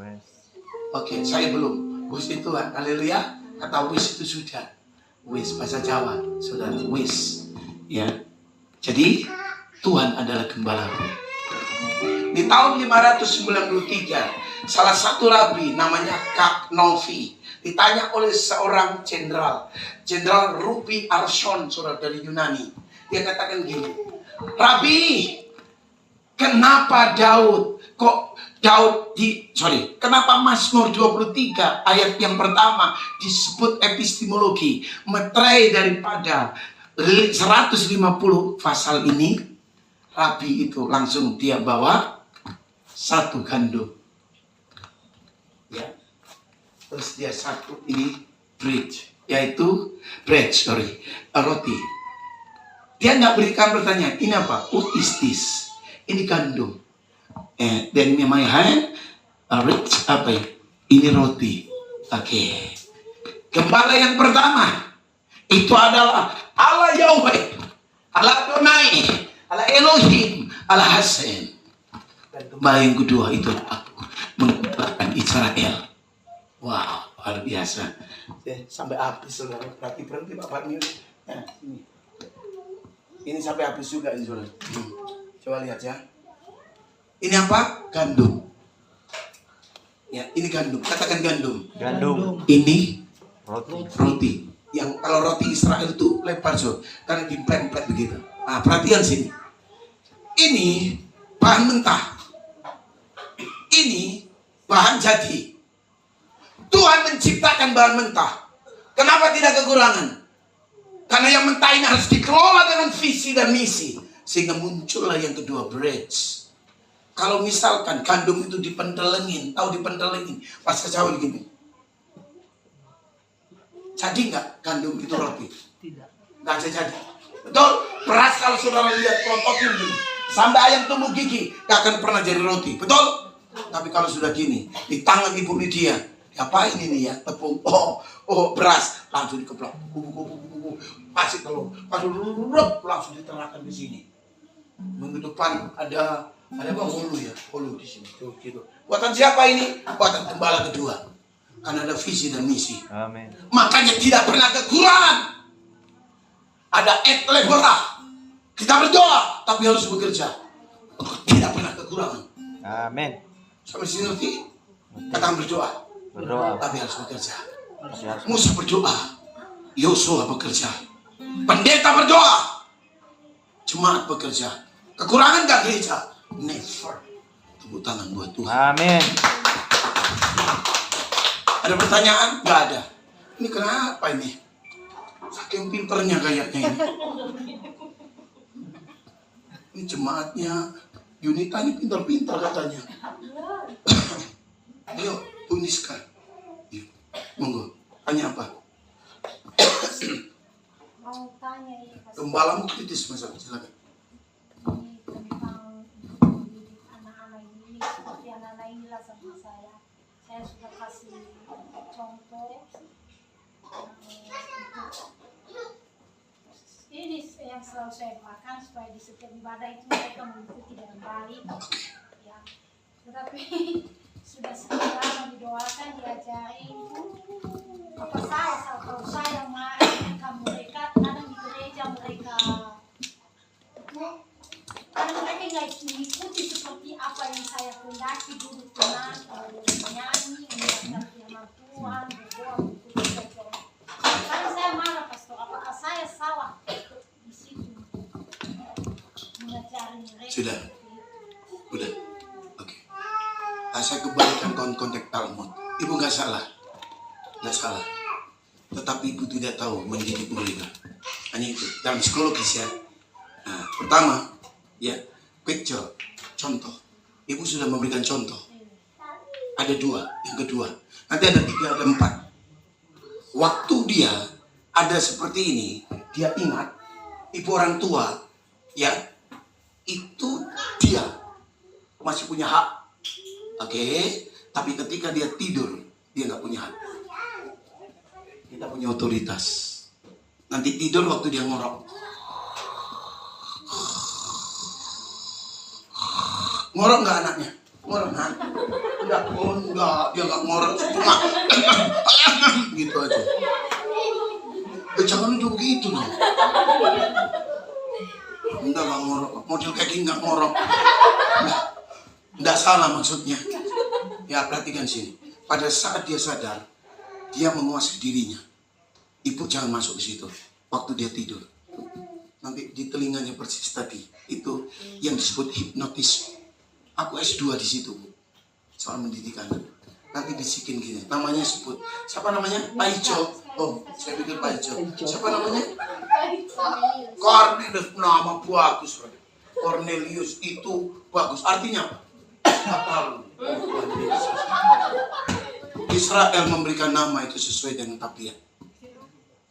Oke, saya belum. Wis itu kan, haleluya. Kata wis itu sudah. Wis bahasa Jawa, saudara. Wis. Ya. Jadi Tuhan adalah gembalaku. Di tahun 593, salah satu rabi namanya Kak Novi ditanya oleh seorang jenderal Rupi Arson, saudara, dari Yunani. Dia katakan gini, Rabi, kenapa kenapa Mazmur 23 ayat yang pertama disebut epistemologi, meterai daripada 150 pasal ini? Rabi itu langsung dia bawa satu gandum, ya. Terus dia satu ini roti. Dia nggak berikan pertanyaan, ini apa? What is this? Ini gandum. Dan my hand, rich apa ya? Ini roti. Oke. Gembala yang pertama itu adalah Allah Yahweh, Allah Adonai, Allah Elohim, Allah Hashem. Dan gembala yang kedua itu aku menggembalakan Israel. Wow, luar biasa. Sampai habis, saudara. Berarti berhenti Pak Parmi. Nah, ini sampai habis juga ini, saudara. Coba lihat ya. Ini apa? Gandum. Ya, ini gandum. Katakan gandum. Gandum. Ini Roti. Yang kalau roti Israel itu lebar, so, karena diplemplet begitu. Nah, perhatian sini. Ini bahan mentah. Ini bahan jadi. Tuhan menciptakan bahan mentah. Kenapa tidak kekurangan? Karena yang mentah ini harus dikelola dengan visi dan misi, sehingga muncullah yang kedua, breads. Kalau misalkan gandum itu dipentelengin, tahu dipentelengin, pas kecawin gini. Jadi nggak gandum itu roti? Tidak. Nggak bisa jadi. Betul? Beras kalau saudara lihat kelopaknya gini, sampai ayam tumbuh gigi, nggak akan pernah jadi roti. Betul? Tapi kalau sudah gini, di tangan Ibu Lydia, diapain ini ya? Tepung, beras, langsung dikeplak. Pasir telur, langsung diterangkan di sini. Minggu depan ada apa? Hulu ya, hulu di sini. Tuh, gitu. Buatan siapa ini? Buatan gembala kedua. Karena ada visi dan misi. Amin. Makanya tidak pernah kekurangan. Ada leberah. Kita berdoa, tapi harus bekerja. Tidak pernah kekurangan. Amin. Sampai sini ngerti? Katakan berdoa. Berdoa. Tapi harus bekerja. Harus. Musa berdoa. Yosua bekerja. Pendeta berdoa. Jemaat bekerja. Kekurangan gak gereja? Never. Tepuk tangan buat Tuhan. Amin. Ada pertanyaan? Gak ada. Ini kenapa ini? Saking pinternya kayaknya ini. Ini jemaatnya Yunita ini pintar-pintar katanya. Ayo, Uniska. Yuk, monggo. Tanya apa? Mau tanya ini Gembalamu kritis, Mas. Silakan. tentang mendidik anak-anak ini, seperti anak-anak inilah sama saya. Saya sudah kasih contoh ini yang selalu saya doakan supaya di setiap ibadah itu mereka mengikuti dengan baik. Ya, tetapi sudah sekian lama didoakan, diajari apa kalau saya mengarahkan mereka, kadang di gereja mereka karena mereka nggak mengikuti seperti apa yang saya kendaki, duduk tenang, menyanyi, mendengarkan firman Tuhan, berdoa, mengikuti saja. Karena saya marah, pastor, apakah saya salah di situ mengajari mereka? Sudah. Udah. Oke. Saya kembalikan konteks Talmud. Ibu nggak salah. Nggak salah. Tetapi ibu tidak tahu mendidik mereka. Hanya itu. Dalam psikologis ya. Nah, pertama, ya, picture, contoh. Ibu sudah memberikan contoh. Ada 2, yang kedua. Nanti ada 3, ada 4. waktu dia ada seperti ini, dia ingat ibu orang tua, ya, itu dia masih punya hak. Oke, tapi ketika dia tidur, dia nggak punya hak. Kita punya otoritas. Nanti tidur waktu dia ngorok. Ngorok nggak anaknya? Ngorok kan? Enggak, dia nggak ngorok, cuma gitu aja. Jangan udah begitu dong. Enggak ngorok, model kayak gini nggak ngorok. Enggak salah maksudnya. Ya perhatikan sini. Pada saat dia sadar, dia menguasai dirinya. Ibu jangan masuk ke situ waktu dia tidur. Nanti di telinganya persis tadi. Itu yang disebut hipnotis. Aku S2 di situ. Soal pendidikan. Nanti bisikin gini. Namanya sebut. Siapa namanya? Paijo. Oh, saya pikir Paijo. Siapa namanya? Cornelius. Nama bagus. Cornelius itu bagus. Artinya apa? Israel memberikan nama itu sesuai dengan tabiat.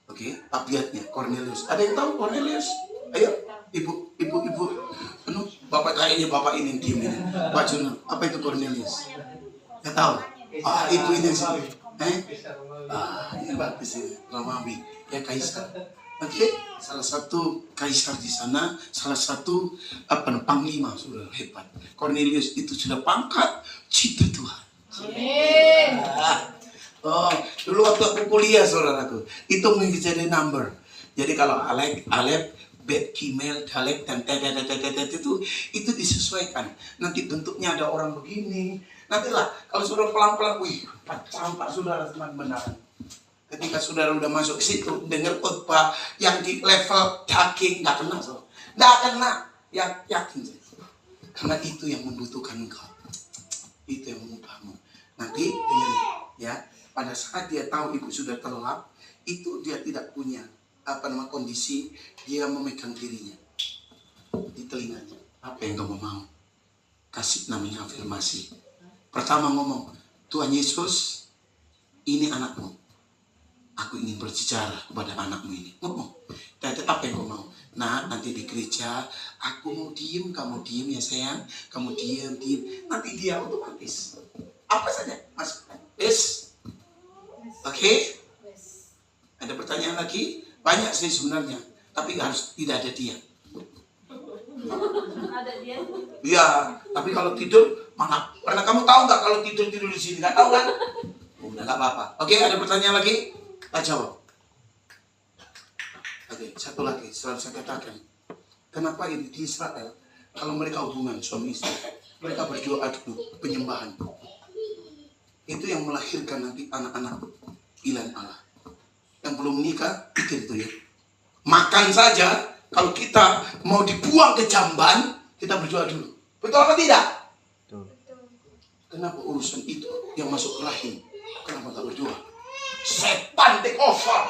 Oke, tabiatnya Cornelius. Ada yang tahu Cornelius? Ayo, ibu. Bapak kayaknya bapak ini diem ini. Pak Juno, apa itu Cornelius? Nggak tahu. Ibu ini sih. Ini bagus ini. Romawi, ya kaisar. Oke, salah satu kaisar di sana, salah satu panglima sudah hebat. Cornelius itu sudah pangkat cita Tuhan. Dulu waktu aku kuliah saudaraku, itu menjadi number. Jadi kalau Alef, Bet, Gimel, Dalek, dan tetet itu disesuaikan. Nanti bentuknya ada orang begini. Nantilah kalau saudara pelan-pelan, wih, campak saudara teman benaran. Ketika saudara udah masuk ke situ, dengar khotbah yang di level daging, nggak kena, so. Nggak kena, yakin. Karena itu yang membutuhkan engkau. Itu yang mengubahmu. Nanti dengerin, ya. Pada saat dia tahu ibu sudah terlelap, itu dia tidak punya kondisi, dia memegang dirinya di telinganya. Apa yang kamu mau? Kasih namanya afirmasi. Pertama ngomong, Tuhan Yesus, ini anakmu. Aku ingin berbicara kepada anakmu ini. Ngomong. Apa yang kamu mau? Nah, nanti di gereja, aku mau diem, kamu diem ya sayang. Kamu diem. Nanti dia otomatis. Apa saja, Mas? Yes. Oke? Ada pertanyaan lagi? Banyak sih sebenarnya, tapi harus tidak ada dia. Ada dia. Iya, tapi kalau tidur, mana? Pernah kamu tahu nggak kalau tidur di sini? Nggak tahu kan? Udah nggak apa-apa. Oke, ada pertanyaan lagi? Tak jawab. Oke, satu lagi. Selalu saya katakan, kenapa ini di Israel? Kalau mereka hubungan suami istri, mereka berdoa dulu, penyembahan. Itu yang melahirkan nanti anak-anak pilihan Allah. Yang belum menikah, pikir itu ya. Makan saja, kalau kita mau dibuang ke jamban, kita berdoa dulu. Betul apa tidak? Betul. Kenapa urusan itu yang masuk ke rahim? Kenapa tak berdoa? Setan take over.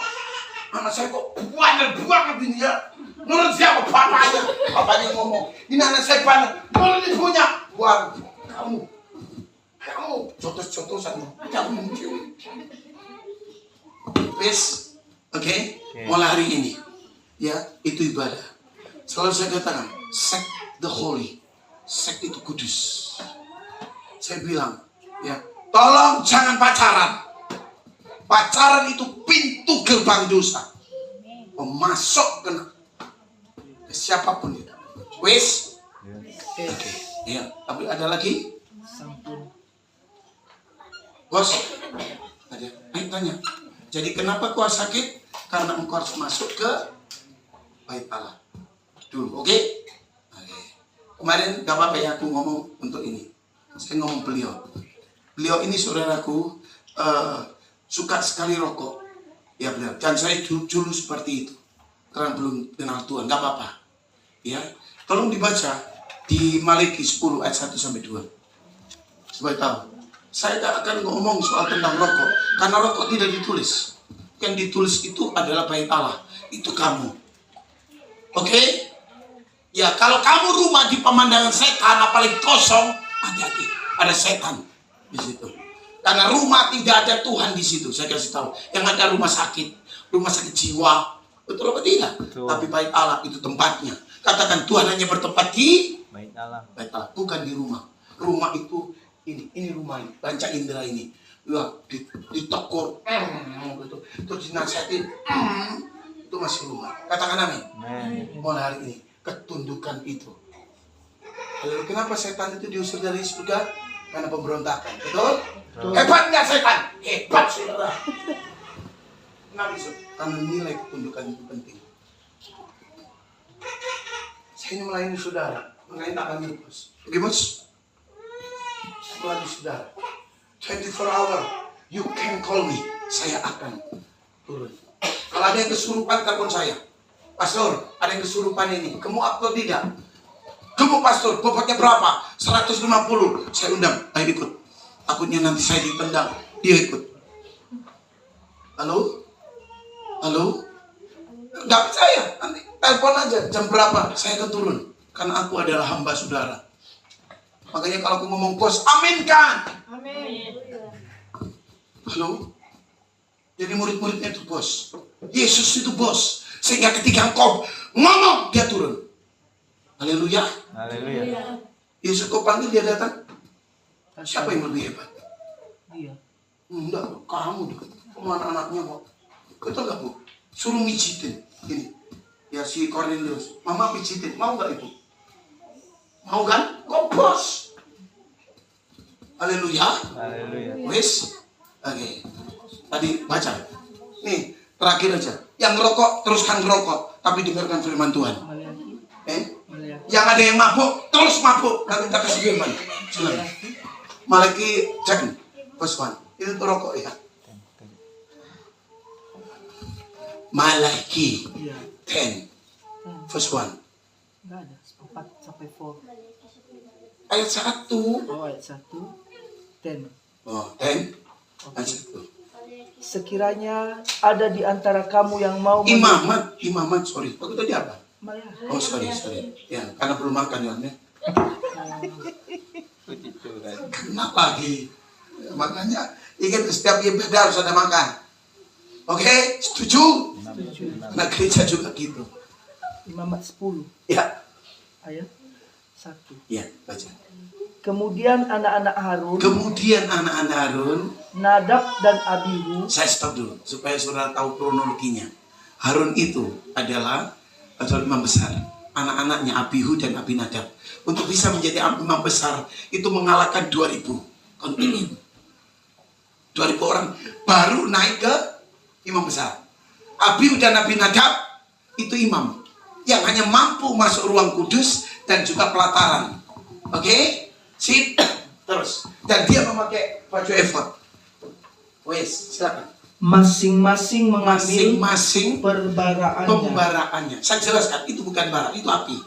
Anak saya kok bandel banget ini ya. Menurut siapa? Bapaknya. Bapaknya ngomong, ini anak saya bandel. Menurut ibunya, buang. Kamu jotos-jotosan. Kamu mungkin. Please. Oke, mulai hari ini, ya itu ibadah. Selalu saya katakan, sect the holy, sect itu kudus. Saya bilang, ya, tolong jangan pacaran. Pacaran itu pintu gerbang dosa. Masuk ke siapapun itu. Wes, oke, ya. Tapi ada lagi, bos, ada. Ayo tanya. Jadi kenapa kau sakit? Karena engkau harus masuk ke bait Allah dulu, oke? Kemarin gak apa-apa ya aku ngomong untuk ini. Saya ngomong beliau ini saudaraku suka sekali rokok, ya benar. Dan saya dulu seperti itu karena belum kenal Tuhan, gak apa-apa, ya. Tolong dibaca di Maliki 10 ayat 1 sampai 2 supaya tahu. Saya gak akan ngomong soal tentang rokok karena rokok tidak ditulis. Yang ditulis itu adalah bait Allah. Itu kamu. Oke? Ya, kalau kamu rumah di pemandangan setan, apalagi kosong, hati-hati. Ada setan di situ. Karena rumah tidak ada Tuhan di situ. Saya kasih tahu. Yang ada rumah sakit jiwa. Betul apa tidak? Betul. Tapi bait Allah itu tempatnya. Katakan Tuhan hanya bertempat di Bait Allah. bait Allah, bukan di rumah. Rumah itu ini rumah ini, panca indera ini. Ya, ditekor, gitu. Terus dinasihatin, itu masih rumah. Katakan amin. Amin. Mulai hari ini ketundukan itu. Lalu kenapa setan itu diusir dari surga? Karena pemberontakan, betul? Hebat nggak setan? Hebat, saudara. Kenapa itu? Karena nilai ketundukan itu penting. Saya ini melayani saudara, makanya tak akan bos. Oke bos? Saya melayani saudara. 24 hour, you can call me. Saya akan turun. Kalau ada yang kesurupan, telepon saya. Pastor, ada yang kesurupan ini. Kamu up atau tidak? Kamu pastor, bobotnya berapa? 150. Saya undang, ayo ikut. Takutnya nanti saya ditendang. Dia ikut. Halo? Halo? Gak percaya? Nanti telepon aja. Jam berapa? Saya akan turun. Karena aku adalah hamba saudara. Makanya kalau aku ngomong bos, aminkan. Amin. Halo? Jadi murid-muridnya itu bos. Yesus itu bos. Sehingga ketika engkau ngomong, dia turun. Haleluya. Haleluya. Yesus kau panggil, dia datang. Siapa yang lebih hebat? Dia. Enggak, kamu dong. Kamu anak-anaknya kok. Betul gak bu? Suruh mijitin. Gini. Ya si Cornelius. Mama pijitin. Mau gak ibu? Mau kan? Kau bos. Haleluya. Haleluya. Wis. Oke. Tadi baca. Nih, terakhir aja. Yang ngerokok, teruskan ngerokok. Tapi dengarkan firman Tuhan. Yang ada yang mabuk, terus mabuk. Nanti kita kasih firman. Silakan. Malaki, cek. Verse 1. Itu rokok ya. Malaki Iya. 10. Verse 1. Enggak ada. 4 sampai 4. Ayat 1. Oh, ayat 1. 10. Oh, 10. Oke. Ayat 1. Sekiranya ada di antara kamu yang mau Imamat, sorry. Aku tadi apa? Malah. Oh, sorry. Ya, karena belum makan ya. Begitu kan. Kena lagi. Makanya ingat setiap ibadah harus ada makan. Oke, setuju? Nah, gereja juga gitu. Imamat 10 Ya, ayat 1. ya, baca. Kemudian anak-anak Harun, Nadab dan Abihu, Saya stop dulu supaya saudara tahu kronologinya. Harun itu adalah imam besar. Anak-anaknya Abihu dan Abinadab. Untuk bisa menjadi imam besar itu mengalahkan 2000 kontingen. 2000 orang baru naik ke imam besar. Abihu dan Abinadab itu imam yang hanya mampu masuk ruang kudus dan juga pelataran. Oke? Sip. Terus. Dan dia memakai baju efod. Wes, silakan. masing-masing mengambil Masing-masing perbaraannya. pembaraannya. Saya jelaskan, itu bukan bara, itu api.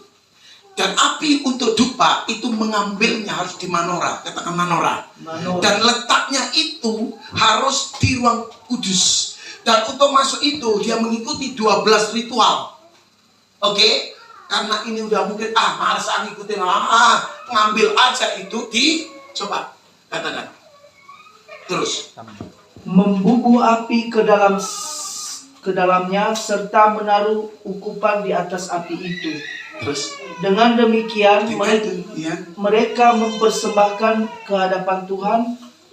Dan api untuk dupa itu mengambilnya harus di manora, katakan manora. Manora. Dan letaknya itu harus di ruang kudus. Dan untuk masuk itu dia mengikuti 12 ritual. Oke? Karena ini udah mungkin malas ngikutin, ngambil aja itu coba katakan. Terus. Membubuh api ke dalamnya serta menaruh ukupan di atas api itu. Terus. Dengan demikian Ya. mereka mempersembahkan ke hadapan Tuhan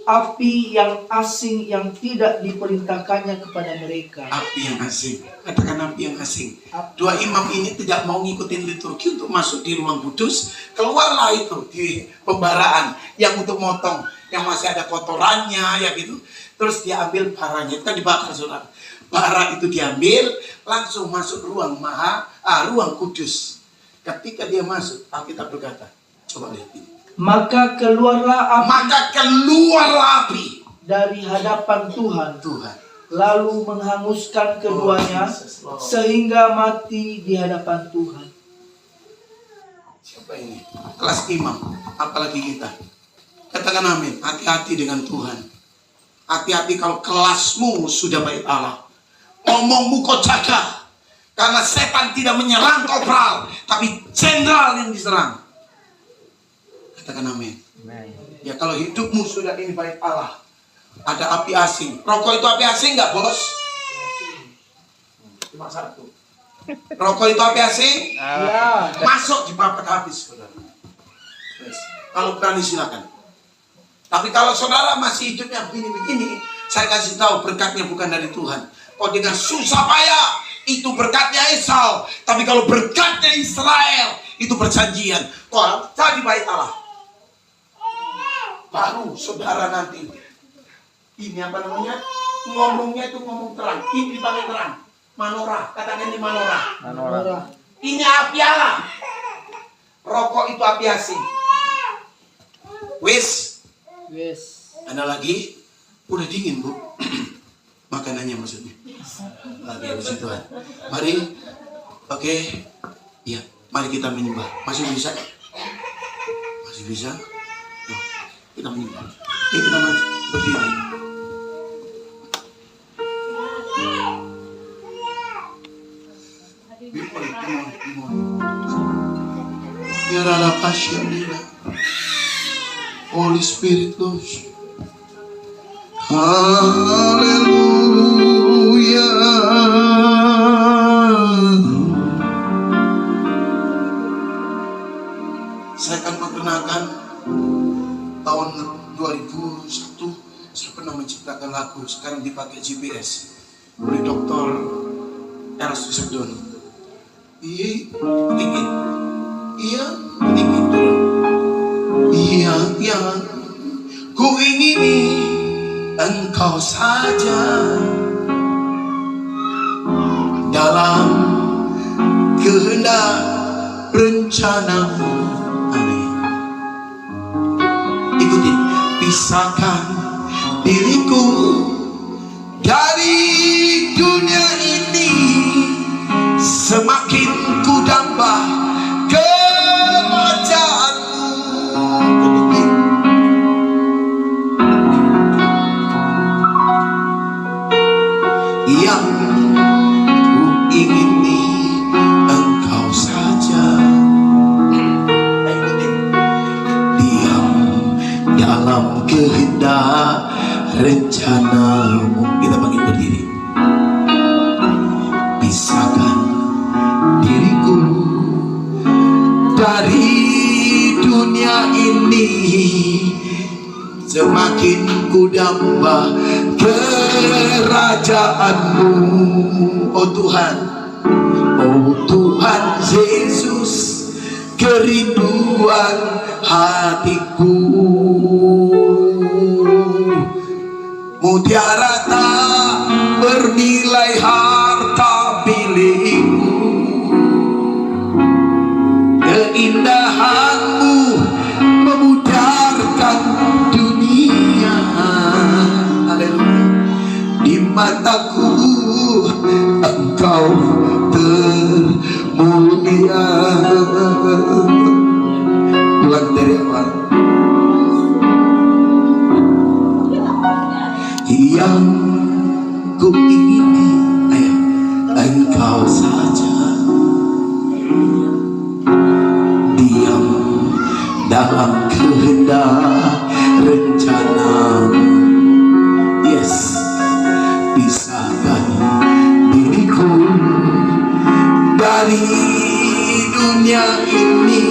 api yang asing yang tidak diperintahkannya kepada mereka. Api yang asing. Katakan api yang asing. Dua imam ini tidak mau ngikutin liturgi untuk masuk di ruang kudus. Keluarlah itu di pembaraan yang untuk motong, yang masih ada kotorannya ya gitu. Terus dia ambil baranya, itu kan dibakar saudara. Bara itu diambil, langsung masuk ruang ruang kudus. Ketika dia masuk, Alkitab berkata, coba lihat ini. Maka keluarlah api dari hadapan Tuhan, lalu menghanguskan keduanya sehingga mati di hadapan Tuhan. Siapa ini? Kelas imam, apalagi kita. Katakan amin. Hati-hati dengan Tuhan. Hati-hati kalau kelasmu sudah baik Allah. Ngomongmu kau jaga. Karena setan tidak menyerang kopral, tapi jenderal yang diserang. Katakan amin. Ya kalau hidupmu sudah ini baik Allah, Ada api asing. Rokok itu api asing nggak, Bos? Cuma satu. Rokok itu api asing? Ya. Masuk dipapak habis, saudara. Yes. Kalau berani silakan. Tapi kalau saudara masih hidupnya begini-begini, saya kasih tahu berkatnya bukan dari Tuhan. Kok dengan susah payah itu berkatnya Esau. Tapi kalau berkatnya Israel itu perjanjian. Kok tadi bait Allah. Baru saudara nanti ini apa namanya? Ngomongnya itu ngomong terang. Ini dipakai terang. Manora, katakan ini manora. Manora. Ini api Allah. Rokok itu api asing. Wis. Ada lagi? Udah dingin, Bu. Makanannya maksudnya. Lagi habis Tuhan. Mari. Oke. Iya, mari kita menyembah. Masih bisa? Masih bisa? Nah, kita menyembah. Oke, kita maju berdiri. Biar ada passion dia. Holy Spirit Lord. Haleluya. Saya akan memperkenalkan tahun 2001 saya pernah menciptakan lagu, sekarang dipakai GPS oleh Dr. Eros Sudono. Iya, dingin. Iya, dingin turun. Iya, yang ku ingini Engkau saja dalam kehendak rencanamu. Amin. Ikuti. Pisahkan diriku dari dunia ini, semakin ku dambah kerajaanmu. Yang ku ingini Engkau saja. Diam dalam kehendak rencanamu. Kita panggil berdiri. Pisahkan diriku dari dunia ini, semakin ku dambah kerajaanmu. Oh Tuhan, oh Tuhan Yesus, kerinduan hatiku. Mutiara tak bernilai harta milikku, keindahanmu memudarkan dunia. Haleluya. Di mataku Engkau termulia. Ulang dari awal. Yang ku ingini Engkau saja. Diam dalam kehendak rencanamu. Yes. Pisahkan diriku dari dunia ini,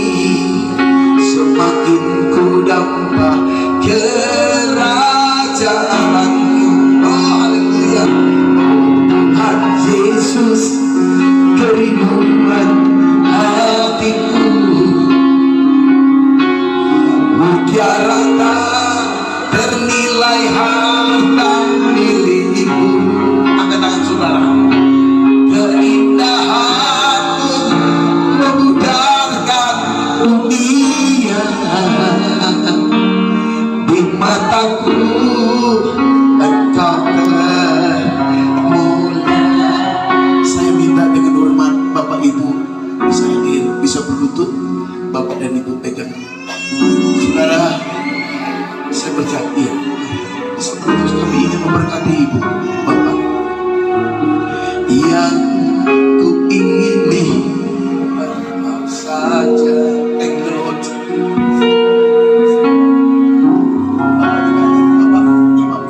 semakin ku dambah kerajaanmu. Oh haleluya. Tuhan Yesus, kerinduan hatiku. Mutiara tak ternilai harta milikku. Angkat tangan saudara. Keindahanmu memudarkan dunia. Di mataku Engkau termulia. Saya minta dengan hormat Bapak Ibu bisa hadir, bisa berlutut. Bapak dan Ibu pegang. Saudara, saya percaya bisa berlutut. Kami ingin memberkati Ibu, Bapak. Yang ku ingini Engkau saja. Thank you Lord. Bapak, Imam.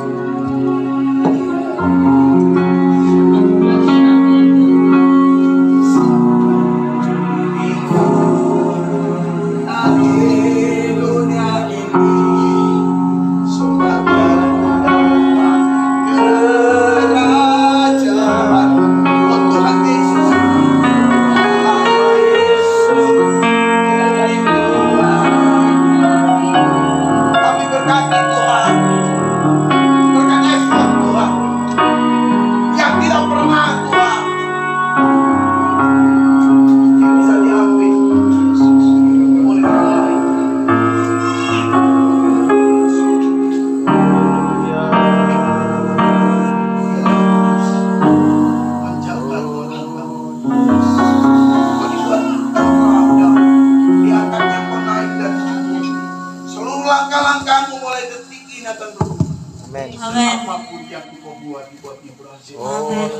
apapun yang kau buat dibuatnya berhasil.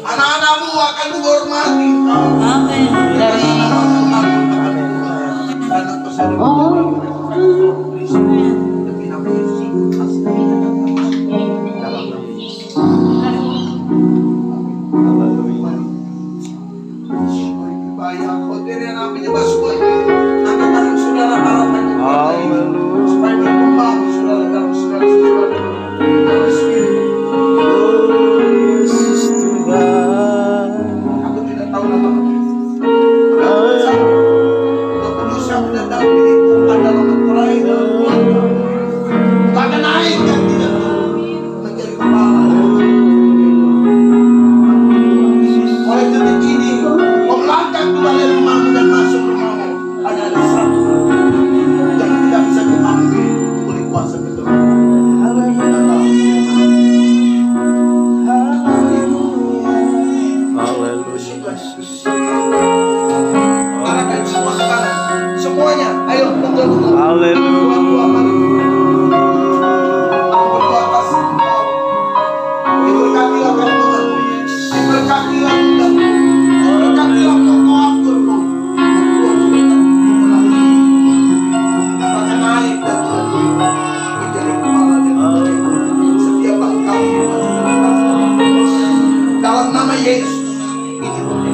Anak-anakmu akan menghormati kau. Amin. Karena kau sudah demi nama Yesus. Dalam nama Yesus. Bayang kau diri namanya masuk. Anak-anak saudara harapannya. Supaya berkembang saudara dalam segala sesuatu. Aku tidak tahu nama Yesus dan milik Tuhan dalam meterai dalam keluarga. Bahkan naik yang tidak menjadi kepala. Oleh detik ini, kau melangkah keluar dari rumahmu dan masuk rumahmu. Ada satu yang tidak bisa diambil oleh kuasa betul. Arahkan semua ke kanan. Semuanya, ayo betul. Dua-dua kali. Aku berdoa atas engkau. Diberkatilah kau Tuhan. Diberkatilah Tuhan. Diberkatilah kau atur kau. Tuhan kita dimulai. Bahkan naik dan Tuhan menjadi kepala dan menjadi setiap langkah dalam nama Yesus. Ini berdoa.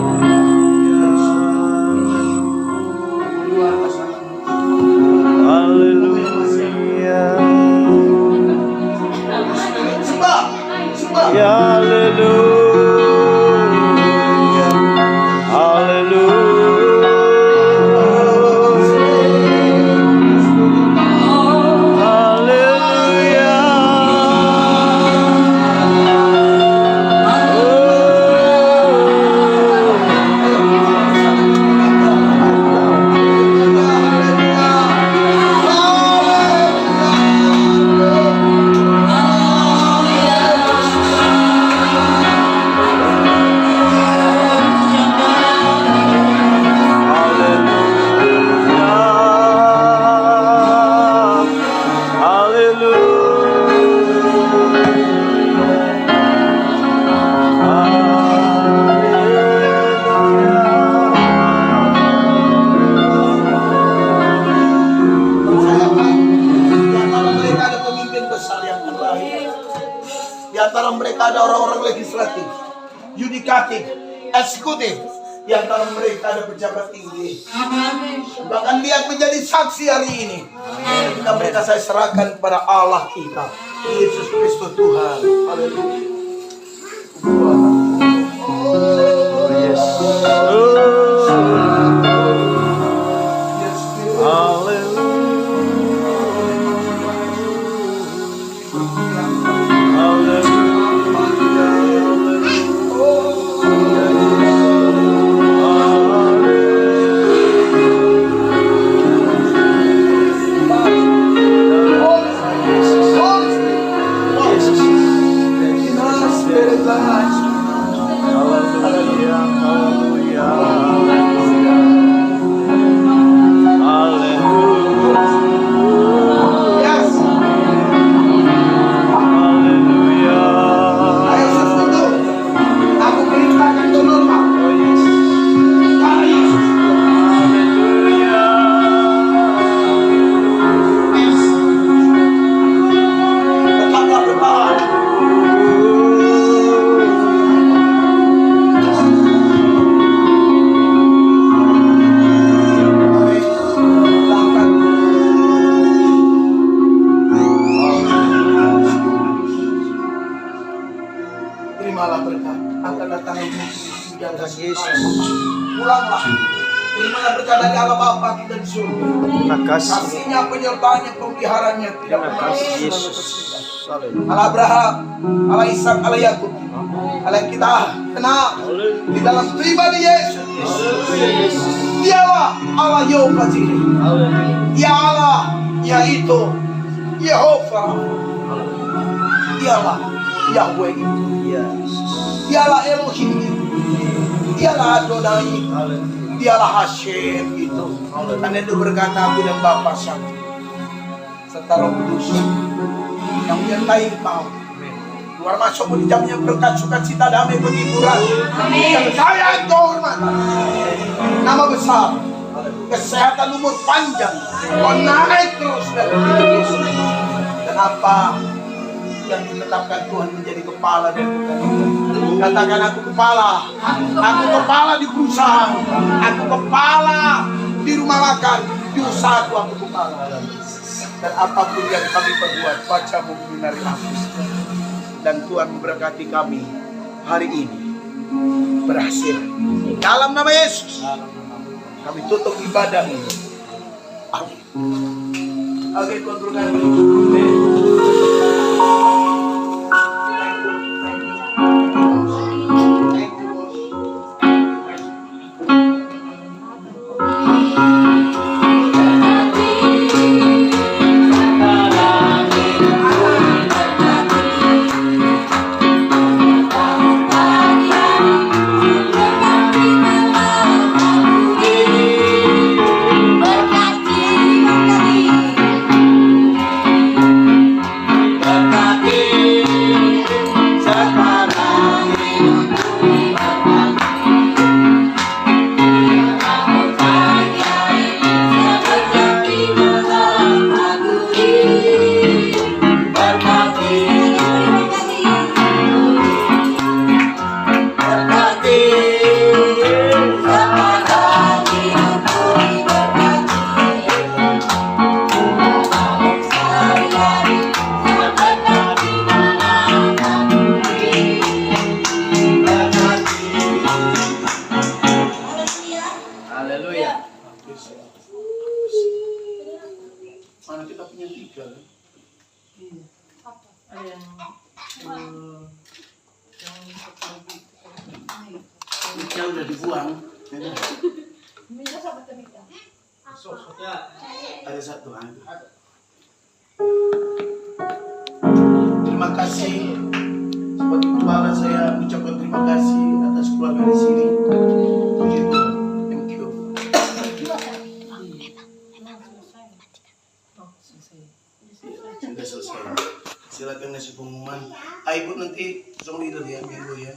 Ada orang-orang legislatif, yudikatif, eksekutif. Di antara mereka ada pejabat tinggi. Bahkan dia menjadi saksi hari ini. Kita mereka saya serahkan kepada Allah kita, Yesus Kristus Tuhan. Haleluya. Terimalah berkat, angkatlah tanganmu di atas Yesus. Pulanglah, terimalah berkat dari Allah Bapa kita di surga. Kasihnya, penyertaannya, pemeliharannya tidak pernah Yesus. Allah Abraham, Allah Ishak, Allah Yakub, Allah kita kenal di dalam pribadi Yesus. Dialah Allah Yehova Jireh. Dia Allah yaitu Yehova. Dialah Yahweh itu. Dialah Elohim itu. Dialah Adonai. Dialah Hashem itu. Karena itu berkata aku dan Bapa satu. Serta Roh Kudus yang menyertai kau Keluar masuk di jamnya berkat sukacita damai penghiburan. Kekayaan kehormatan. Nama besar. Kesehatan umur panjang. Kau naik terus dan terus. Dan apa yang ditetapkan Tuhan menjadi kepala dan bukan itu. Katakan aku kepala. Aku kepala di perusahaan. Aku kepala di rumah makan. Di usahaku aku kepala. Dan apapun yang kami perbuat, baca buku dari aku. Dan Tuhan memberkati kami hari ini berhasil. Dalam nama Yesus, kami tutup ibadah ini. Amin. Oke, Tuhan berkati. Mana kita punya 3 kan? Yang udah dibuang. Ada 1 kan? Terima kasih. Sebagai kepala saya ucapkan terima kasih atas keluarga di sini. Puji Tuhan. Thank you. Sudah selesai. Silakan ngasih pengumuman. Ibu nanti song leader ya, minggu ya.